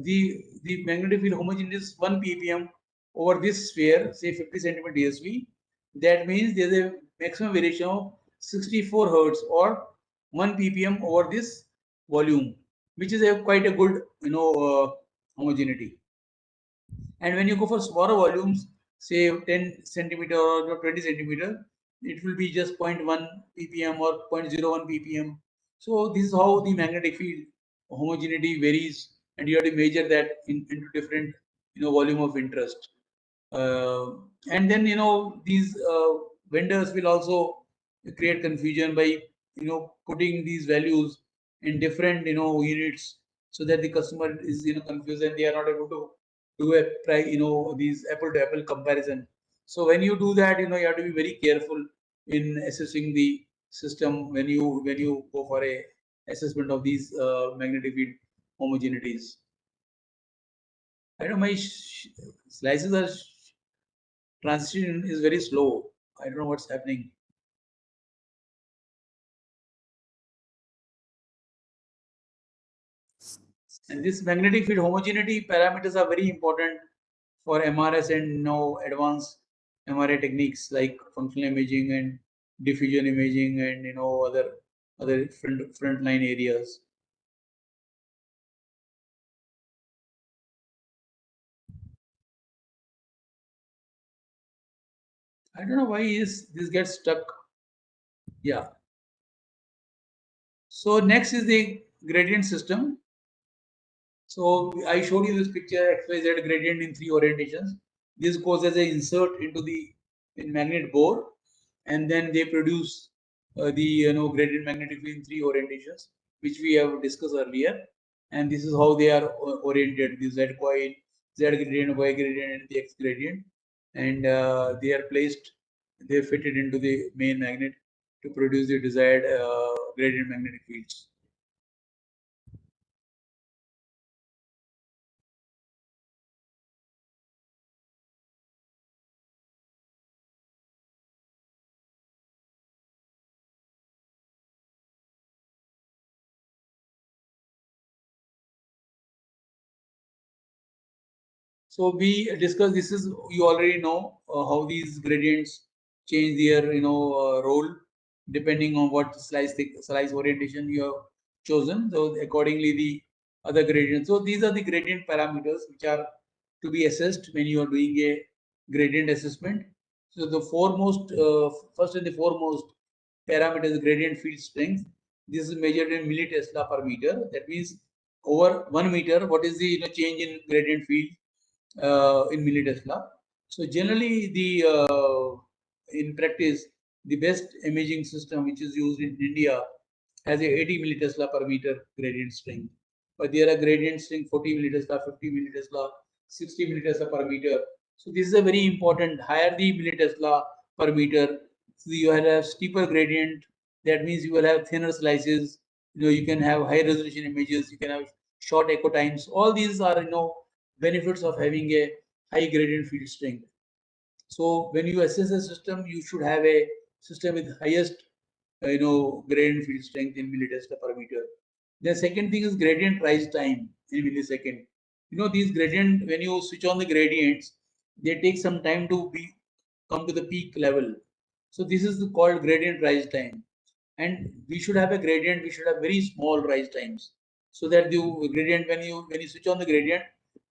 [SPEAKER 2] the magnetic field homogeneity is 1 ppm over this sphere, say 50 centimeter DSV, that means there is a maximum variation of 64 hertz or 1 ppm over this volume, which is a quite a good homogeneity. And when you go for smaller volumes, say 10 centimeter or 20 centimeter, it will be just 0.1 ppm or 0.01 ppm. So this is how the magnetic field homogeneity varies, and you have to measure that into different volume of interest. And then these vendors will also create confusion by putting these values in different units, so that the customer is confused and they are not able to do a price, these apple to apple comparison. So when you do that, you have to be very careful in assessing the system when you go for a assessment of these magnetic field homogeneities. I know my slices are transition is very slow. I don't know what's happening. And this magnetic field homogeneity parameters are very important for MRS and advanced MRI techniques like functional imaging and diffusion imaging and other frontline areas. I don't know why this gets stuck. Yeah. So next is the gradient system. So I showed you this picture XYZ gradient in 3 orientations. This goes as an insert into the magnet bore, and then they produce the gradient magnetic field in 3 orientations, which we have discussed earlier. And this is how they are oriented: the Z coil, Z gradient, Y gradient, and the X gradient, and they are placed. They are fitted into the main magnet to produce the desired gradient magnetic fields. So we discussed this is you already know how these gradients change their role depending on what slice orientation you have chosen. So accordingly the other gradients. So these are the gradient parameters which are to be assessed when you are doing a gradient assessment. So the foremost first and the foremost parameter is gradient field strength. This is measured in millitesla per meter. That means over 1 meter, what is the change in gradient field in millitesla. So generally, in practice, the best imaging system which is used in India has a 80 millitesla per meter gradient strength. But there are gradient strength 40 millitesla, 50 millitesla, 60 millitesla per meter. So this is a very important. Higher the millitesla per meter, so you will have steeper gradient. That means you will have thinner slices. You can have high resolution images. You can have short echo times. All these are benefits of having a high gradient field strength. So when you assess a system, you should have a system with highest gradient field strength in millitesla per meter. The second thing is gradient rise time in millisecond. These gradient, when you switch on the gradients, they take some time to come to the peak level. So this is called gradient rise time. And we should have a gradient, we should have very small rise times. So that the gradient, when you switch on the gradient,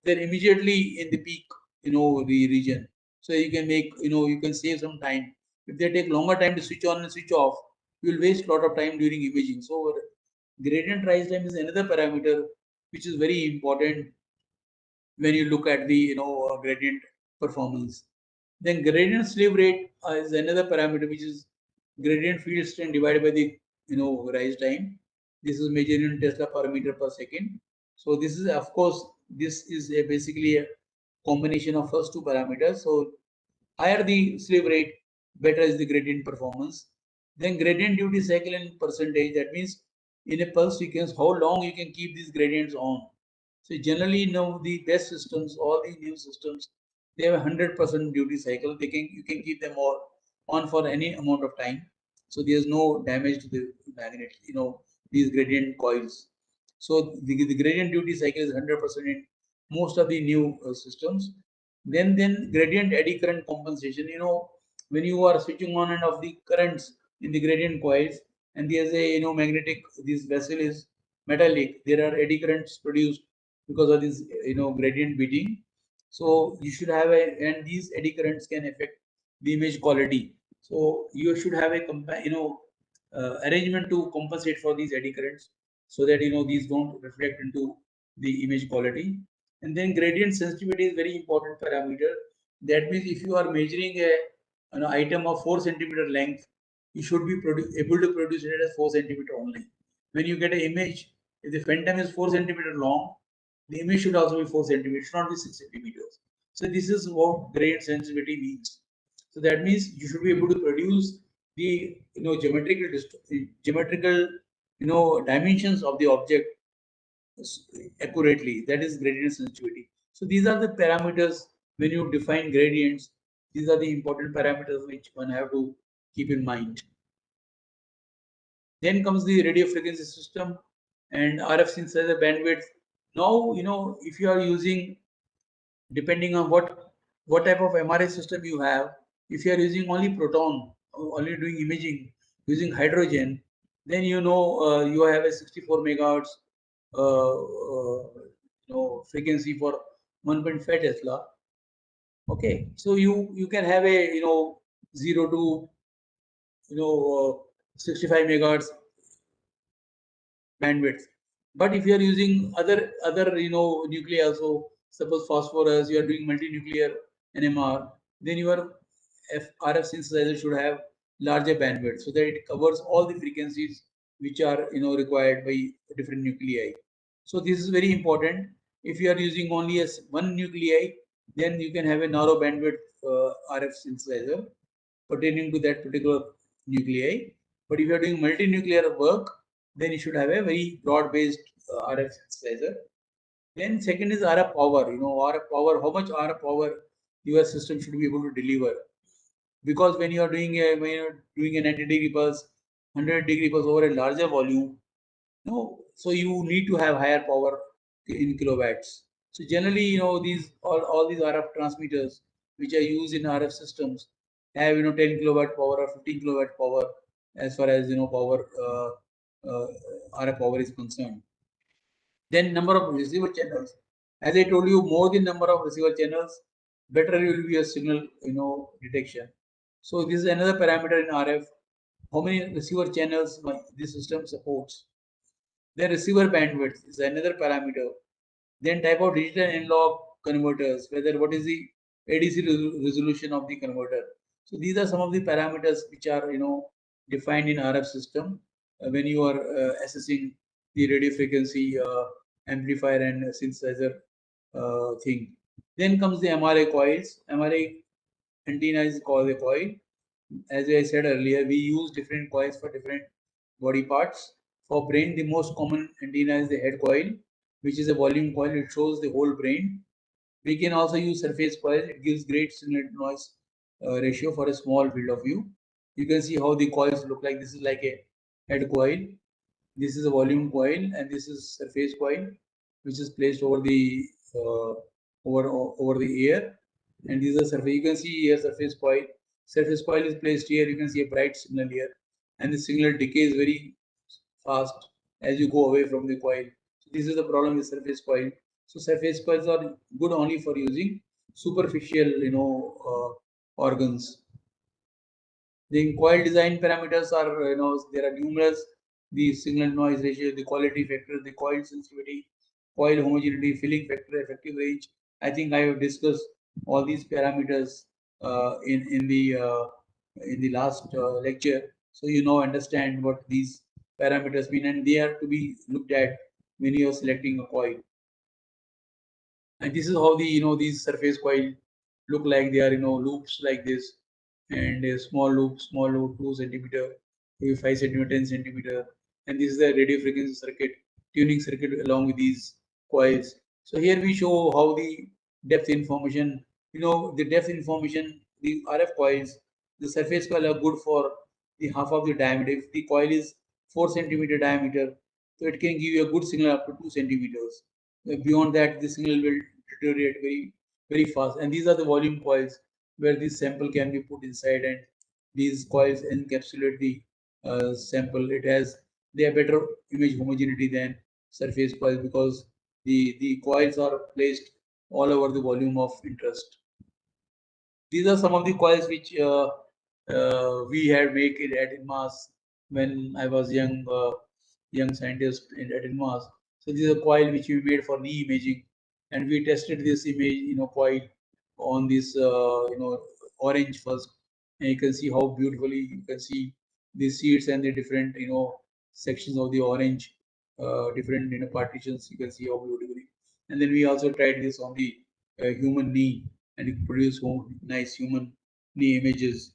[SPEAKER 2] they're immediately in the peak, the region. So you can make, you can save some time. If they take longer time to switch on and switch off, you will waste a lot of time during imaging. So gradient rise time is another parameter which is very important when you look at the gradient performance. Then gradient sleeve rate is another parameter which is gradient field strength divided by the rise time. This is measured in Tesla per meter per second. So this is, of course, this is basically a combination of first two parameters. So higher the sleeve rate, better is the gradient performance. Then gradient duty cycle in percentage, that means in a pulse sequence, how long you can keep these gradients on. So generally, the best systems, all the new systems, they have a 100% duty cycle. You can keep them all on for any amount of time. So there's no damage to the magnet, these gradient coils. So the gradient duty cycle is 100% in most of the new systems. Then gradient eddy current compensation. When you are switching on and off the currents in the gradient coils, and there's a magnetic, this vessel is metallic, there are eddy currents produced because of this gradient beating. So you should have and these eddy currents can affect the image quality. So you should have a arrangement to compensate for these eddy currents, so that these don't reflect into the image quality. And then gradient sensitivity is very important parameter. That means if you are measuring an item of 4 centimeter length, you should be able to produce it as 4 centimeter only. When you get an image, if the phantom is 4 centimeter long, the image should also be 4 centimeters, should not be 6 centimeters. So this is what gradient sensitivity means. So that means you should be able to produce the geometrical dimensions of the object accurately. That is gradient sensitivity. So these are the parameters when you define gradients. These are the important parameters which one have to keep in mind. Then comes the radio frequency system and RF synthesizer bandwidth. Now, if you are using, depending on what type of MRI system you have, if you are using only proton, only doing imaging using hydrogen, then you have a 64 megahertz frequency for 1.5 Tesla. Okay, so you can have a 0 to 65 megahertz bandwidth. But if you are using other nuclei also, suppose phosphorus, you are doing multinuclear NMR, then your RF synthesizer should have larger bandwidth so that it covers all the frequencies which are required by different nuclei. So this is very important. If you are using only one nuclei, then you can have a narrow bandwidth RF synthesizer pertaining to that particular nuclei. But if you are doing multinuclear work, then you should have a very broad-based RF synthesizer. Then second is RF power. RF power, how much RF power your system should be able to deliver. Because when you are doing a 90-degree pulse, 100-degree pulse over a larger volume, so you need to have higher power in kilowatts. So generally, these all these RF transmitters which are used in RF systems have 10 kilowatt power or 15 kilowatt power as far as power RF power is concerned. Then number of receiver channels. As I told you, more the number of receiver channels, better will be a signal detection. So this is another parameter in RF. How many receiver channels this system supports? The receiver bandwidth is another parameter. Then type of digital analog converters, what is the ADC resolution of the converter. So these are some of the parameters which are defined in RF system when you are assessing the radio frequency amplifier and synthesizer thing. Then comes the MRI coils. MRI antenna is called a coil. As I said earlier, we use different coils for different body parts. For brain, the most common antenna is the head coil, which is a volume coil. It shows the whole brain. We can also use surface coil. It gives great signal to noise ratio for a small field of view. You can see how the coils look like. This is like a head coil. This is a volume coil, and this is surface coil, which is placed over the uh, over the air. And these are surface. You can see here surface coil. Surface coil is placed here. You can see a bright signal here, and the signal decays very fast as you go away from the coil. So this is the problem with surface coil. So surface coils are good only for using superficial, organs. The coil design parameters are, there are numerous: the signal noise ratio, the quality factor, the coil sensitivity, coil homogeneity, filling factor, effective range. I think I have discussed all these parameters in the last lecture, so you now understand what these parameters mean, and they are to be looked at when you are selecting a coil. And this is how the these surface coil look like. They are loops like this, and a small loop 2 centimeter, maybe 5 centimeter, 10 centimeter. And this is the radio frequency circuit, tuning circuit along with these coils. So here we show how the depth information, the depth information, the RF coils, the surface coil are good for the half of the diameter. If the coil is 4 centimeter diameter, so it can give you a good signal up to 2 centimeters. Beyond that, the signal will deteriorate very fast. And these are the volume coils where this sample can be put inside, and these coils encapsulate the sample. They have better image homogeneity than surface coils, because the coils are placed all over the volume of interest. These are some of the coils which we had made it at NMR when I was young scientist at NMR. So this is a coil which we made for knee imaging, and we tested this image, coil on this orange first, and you can see how beautifully you can see the seeds and the different sections of the orange, different partitions. You can see how beautifully. And then we also tried this on the human knee, and it produced nice human knee images.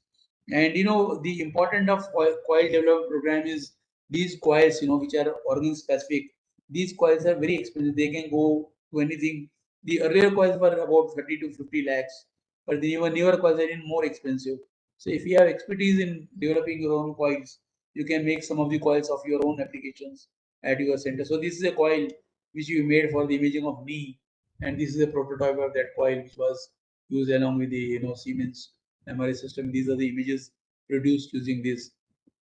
[SPEAKER 2] And the important of coil development program is these coils, which are organ specific. These coils are very expensive. They can go to anything. The earlier coils were about 30 to 50 lakhs, but the newer coils are even more expensive. So if you have expertise in developing your own coils, you can make some of the coils of your own applications at your center. So this is a coil which we made for the imaging of knee, and this is a prototype of that coil which was used along with the Siemens MRI system. These are the images produced using this.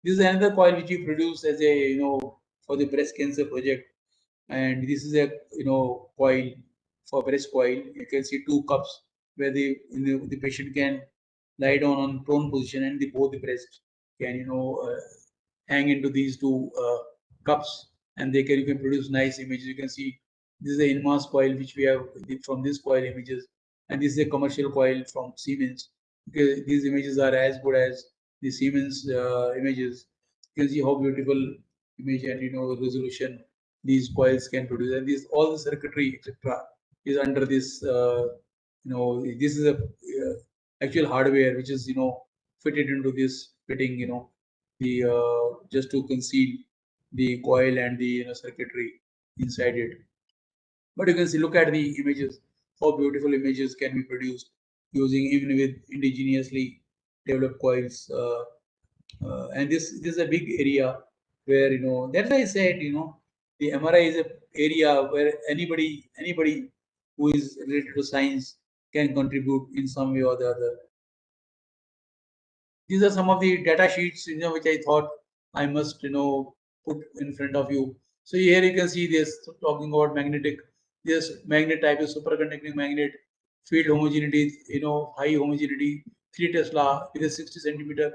[SPEAKER 2] This is another coil which we produced as a for the breast cancer project, and this is a coil for breast coil. You can see two cups where the patient can lie down on prone position, and both the breast can hang into these two cups, and you can produce nice images. You can see this is the in-mass coil which we have from this coil images, and this is a commercial coil from Siemens. Okay, these images are as good as the Siemens images. You can see how beautiful image and resolution these coils can produce, and this all the circuitry etc. is under this. This is a actual hardware which is fitted into this fitting. The just to conceal the coil and the circuitry inside it. But you can see, look at the images, how beautiful images can be produced using even with indigenously developed coils. And this is a big area where that's why I said the MRI is a area where anybody who is related to science can contribute in some way or the other. These are some of the data sheets which I thought I must put in front of you. So here you can see this talking about magnetic. This magnet type is superconducting magnet, field homogeneity, high homogeneity, 3 Tesla with a 60 centimeter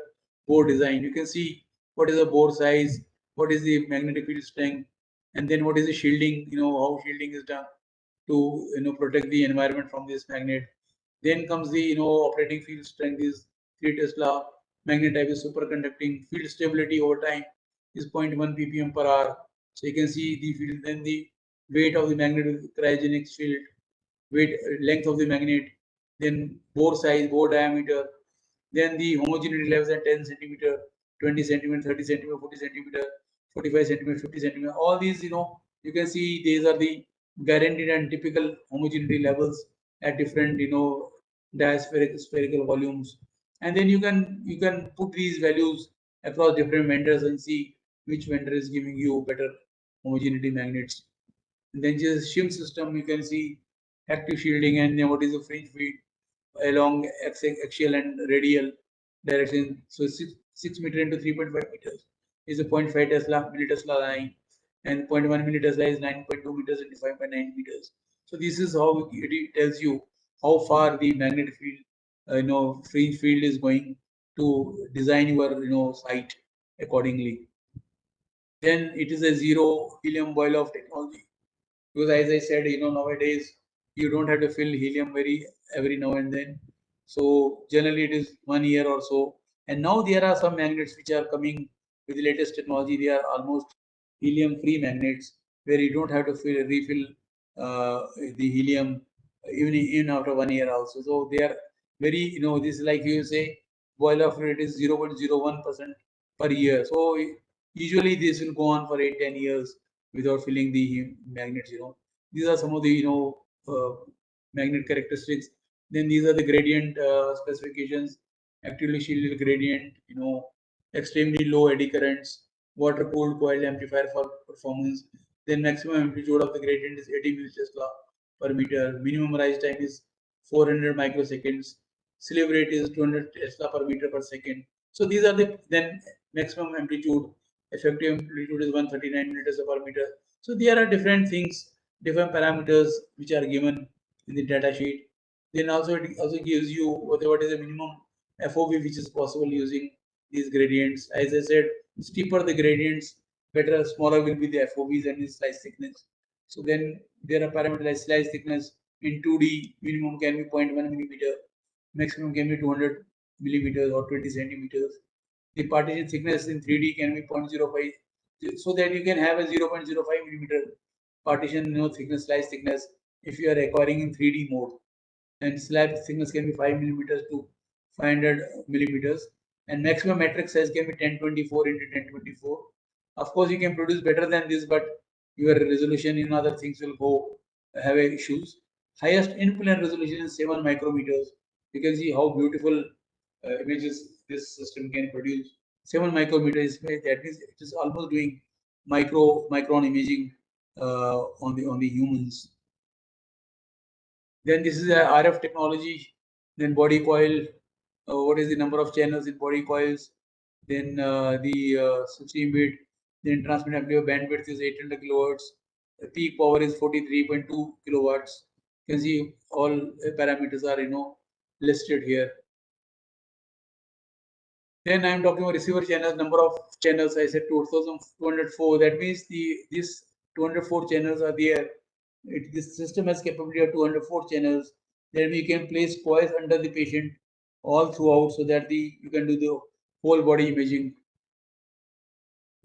[SPEAKER 2] bore design. You can see what is the bore size, what is the magnetic field strength, and then what is the shielding, how shielding is done to protect the environment from this magnet. Then comes the operating field strength is 3 Tesla, magnet type is superconducting, field stability over time is 0.1 ppm per hour. So you can see the field, then the weight of the magnet with cryogenic field, weight length of the magnet, then bore size, bore diameter, then the homogeneity levels at 10 centimeter, 20 centimeter, 30 centimeter, 40 centimeter, 45 centimeter, 50 centimeter. All these, you can see these are the guaranteed and typical homogeneity levels at different, diaspheric spherical volumes. and then you can put these values across different vendors and see which vendor is giving you better homogeneity magnets. And then just shim system, you can see active shielding and then what is the fringe field along axial and radial direction. So 6 meter into 3.5 meters is a 0.5 Tesla millitesla line, and 0.1 millitesla is 9.2 meters into 5.9 meters. So this is how it tells you how far the magnetic field, fringe field is going to design your site accordingly. Then it is a zero helium boil off technology, because as I said, nowadays you don't have to fill helium every now and then. So generally it is 1 year or so. And now there are some magnets which are coming with the latest technology. They are almost helium free magnets where you don't have to refill the helium even after 1 year also. So they are very, this is like you say, boil off rate is 0.01% per year. So usually this will go on for 8-10 years without filling the magnets. These are some of the magnet characteristics. Then these are the gradient specifications: actively shielded gradient, extremely low eddy currents, water cooled coil amplifier for performance. Then maximum amplitude of the gradient is 80 millitesla per meter. Minimum rise time is 400 microseconds. Slew rate is 200 tesla per meter per second. So these are the then maximum amplitude. Effective amplitude is 139 millitesla per meter. So there are different things, different parameters which are given in the data sheet. Then also it also gives you what is the minimum FOV which is possible using these gradients. As I said, steeper the gradients, better, smaller will be the FOVs and the slice thickness. So then there are parameters like slice thickness in 2D, minimum can be 0.1 millimeter, maximum can be 200 millimeters or 20 centimeters. The partition thickness in 3D can be 0.05, so that you can have a 0.05 millimeter partition, thickness, slice thickness if you are acquiring in 3D mode. And slab thickness can be 5 millimeters to 500 millimeters, and maximum metric size can be 1024 into 1024. Of course, you can produce better than this, but your resolution in other things will go have issues. Highest in plane resolution is 7 micrometers. You can see how beautiful images this system can produce. 7 micrometers, that means it is almost doing micron imaging on the humans. Then this is a RF technology. Then body coil. What is the number of channels in body coils? Then the 16-bit. Then transmit amplifier bandwidth is 800 kilohertz. The peak power is 43.2 kilowatts. You can see all parameters are listed here. Then I am talking about receiver channels. Number of channels, I said 2204. That means these 204 channels are there. This system has capability of 204 channels. Then we can place coils under the patient all throughout, so that you can do the whole body imaging.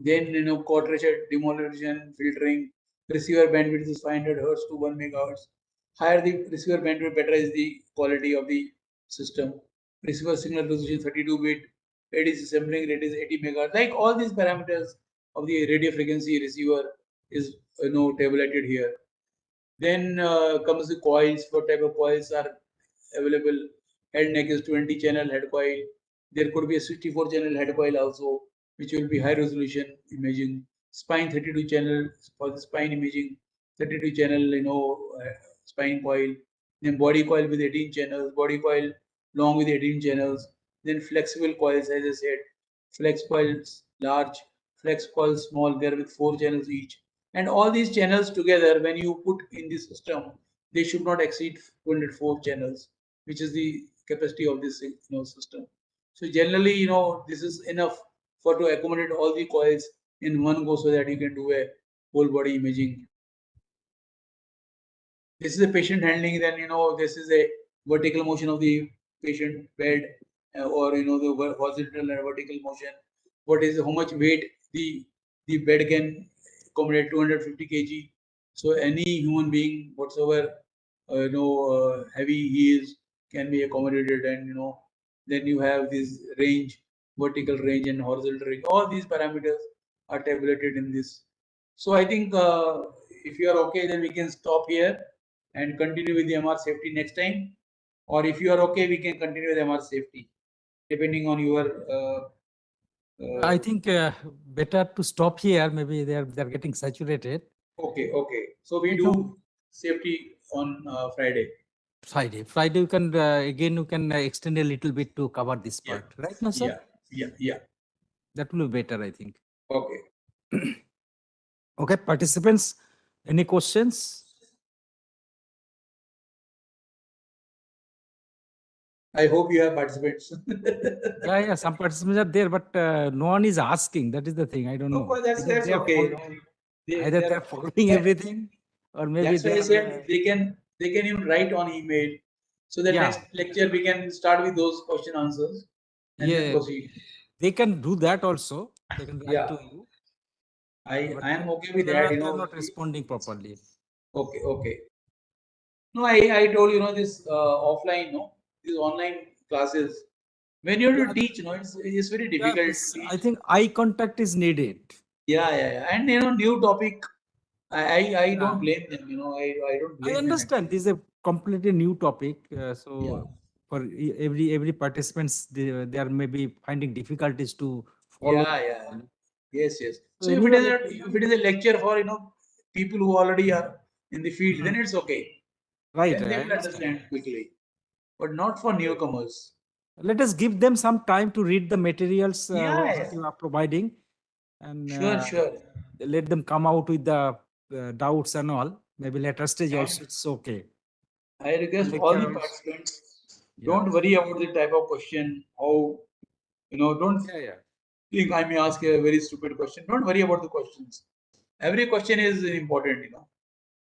[SPEAKER 2] Then quadrature, demodulation, filtering. Receiver bandwidth is 500 hertz to 1 megahertz. Higher the receiver bandwidth, better is the quality of the system. Receiver signal resolution 32-bit. ADC sampling rate is 80 megahertz. Like all these parameters of the radio frequency receiver is tabulated here. Then comes the coils. What type of coils are available? Head neck is 20 channel head coil. There could be a 64 channel head coil also, which will be high resolution imaging. Spine 32 channel for the spine imaging. 32 channel spine coil. Then body coil with 18 channels. Body coil long with 18 channels. Then flexible coils, as I said, flex coils large, flex coils small. There with 4 channels each. And all these channels together, when you put in the system, they should not exceed 204 channels, which is the capacity of this system. So generally, this is enough to accommodate all the coils in one go, so that you can do a whole body imaging. This is a patient handling. Then this is a vertical motion of the patient bed, or the horizontal and vertical motion. What is how much weight the bed can accommodate? 250 kg. So any human being whatsoever heavy he is can be accommodated. And then you have this range, vertical range and horizontal range. All these parameters are tabulated in this. So I think if you are okay, then we can stop here and continue with the MR safety next time. Or if you are okay, we can continue with MR safety. depending on your.
[SPEAKER 1] I think better to stop here. Maybe they're getting saturated.
[SPEAKER 2] Okay. So we
[SPEAKER 1] Right
[SPEAKER 2] do
[SPEAKER 1] now-
[SPEAKER 2] safety on Friday.
[SPEAKER 1] Friday you can again you can extend a little bit to cover this
[SPEAKER 2] Yeah.
[SPEAKER 1] part. Right now, sir?
[SPEAKER 2] Yeah.
[SPEAKER 1] That will be better, I think.
[SPEAKER 2] Okay.
[SPEAKER 1] Okay, participants, any questions?
[SPEAKER 2] I hope you have participants.
[SPEAKER 1] Yeah, some participants are there, but no one is asking. That is the thing. I don't know.
[SPEAKER 2] Oh, that's
[SPEAKER 1] Either they are
[SPEAKER 2] okay.
[SPEAKER 1] either they're following everything, or maybe
[SPEAKER 2] That's why
[SPEAKER 1] they
[SPEAKER 2] I
[SPEAKER 1] are.
[SPEAKER 2] said they can even write on email. So that
[SPEAKER 1] Yeah.
[SPEAKER 2] next lecture we can start with those question answers and then
[SPEAKER 1] Yeah,
[SPEAKER 2] proceed.
[SPEAKER 1] they can do that also. They can write
[SPEAKER 2] Yeah.
[SPEAKER 1] to you.
[SPEAKER 2] I
[SPEAKER 1] But
[SPEAKER 2] am okay with
[SPEAKER 1] they
[SPEAKER 2] that.
[SPEAKER 1] are not responding properly.
[SPEAKER 2] Okay. No, I told this offline, no, these online classes. When you have to teach, it's very
[SPEAKER 1] Yeah,
[SPEAKER 2] difficult
[SPEAKER 1] this,
[SPEAKER 2] to
[SPEAKER 1] I
[SPEAKER 2] teach.
[SPEAKER 1] think eye contact is needed.
[SPEAKER 2] Yeah. And new topic. I don't
[SPEAKER 1] Yeah.
[SPEAKER 2] blame them. I don't
[SPEAKER 1] I
[SPEAKER 2] blame them.
[SPEAKER 1] understand this is a completely new topic. So
[SPEAKER 2] Yeah.
[SPEAKER 1] for every participants, they are maybe finding difficulties to follow.
[SPEAKER 2] Yeah. Yes.
[SPEAKER 1] So
[SPEAKER 2] So
[SPEAKER 1] anyway,
[SPEAKER 2] if it is a lecture for people who already are in the field, then it's okay.
[SPEAKER 1] right,
[SPEAKER 2] Then they
[SPEAKER 1] I
[SPEAKER 2] will
[SPEAKER 1] understand.
[SPEAKER 2] understand quickly. But not for newcomers.
[SPEAKER 1] Let us give them some time to read the materials what
[SPEAKER 2] Yeah.
[SPEAKER 1] you are providing, and
[SPEAKER 2] Sure.
[SPEAKER 1] let them come out with the doubts and all. Maybe later stage
[SPEAKER 2] And
[SPEAKER 1] also it's okay.
[SPEAKER 2] I request all the
[SPEAKER 1] Lecture also.
[SPEAKER 2] participants,
[SPEAKER 1] Yeah.
[SPEAKER 2] don't worry about the type of question, how, don't
[SPEAKER 1] Yeah.
[SPEAKER 2] think I may ask a very stupid question. Don't worry about the questions. Every question is important.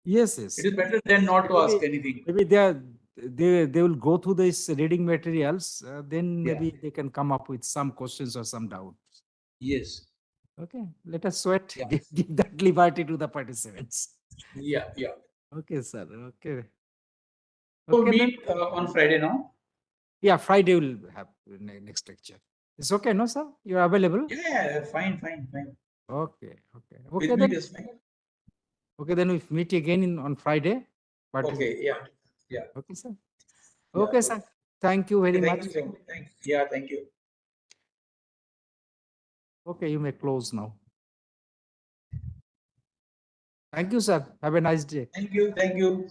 [SPEAKER 1] Yes.
[SPEAKER 2] It is better than not to ask anything.
[SPEAKER 1] Maybe they will go through this reading materials. Then
[SPEAKER 2] Yeah.
[SPEAKER 1] maybe they can come up with some questions or some doubts.
[SPEAKER 2] Yes.
[SPEAKER 1] Okay, let us sweat.
[SPEAKER 2] Yeah.
[SPEAKER 1] Give that liberty to the participants.
[SPEAKER 2] Yeah.
[SPEAKER 1] Okay, sir. Okay.
[SPEAKER 2] So
[SPEAKER 1] Okay, then.
[SPEAKER 2] meet on Friday now.
[SPEAKER 1] Yeah, Friday we'll have next lecture. It's okay, no, sir? You're available?
[SPEAKER 2] Yeah. Fine.
[SPEAKER 1] Okay.
[SPEAKER 2] With
[SPEAKER 1] Okay,
[SPEAKER 2] me,
[SPEAKER 1] then.
[SPEAKER 2] it is fine.
[SPEAKER 1] Okay, then we meet again on Friday.
[SPEAKER 2] Okay. Yeah.
[SPEAKER 1] Okay, sir.
[SPEAKER 2] Yeah.
[SPEAKER 1] Okay, sir. Thank you very much.
[SPEAKER 2] Thank you so much. Yeah. Thank you.
[SPEAKER 1] Okay, you may close now. Thank you, sir. Have a nice day.
[SPEAKER 2] Thank you. Same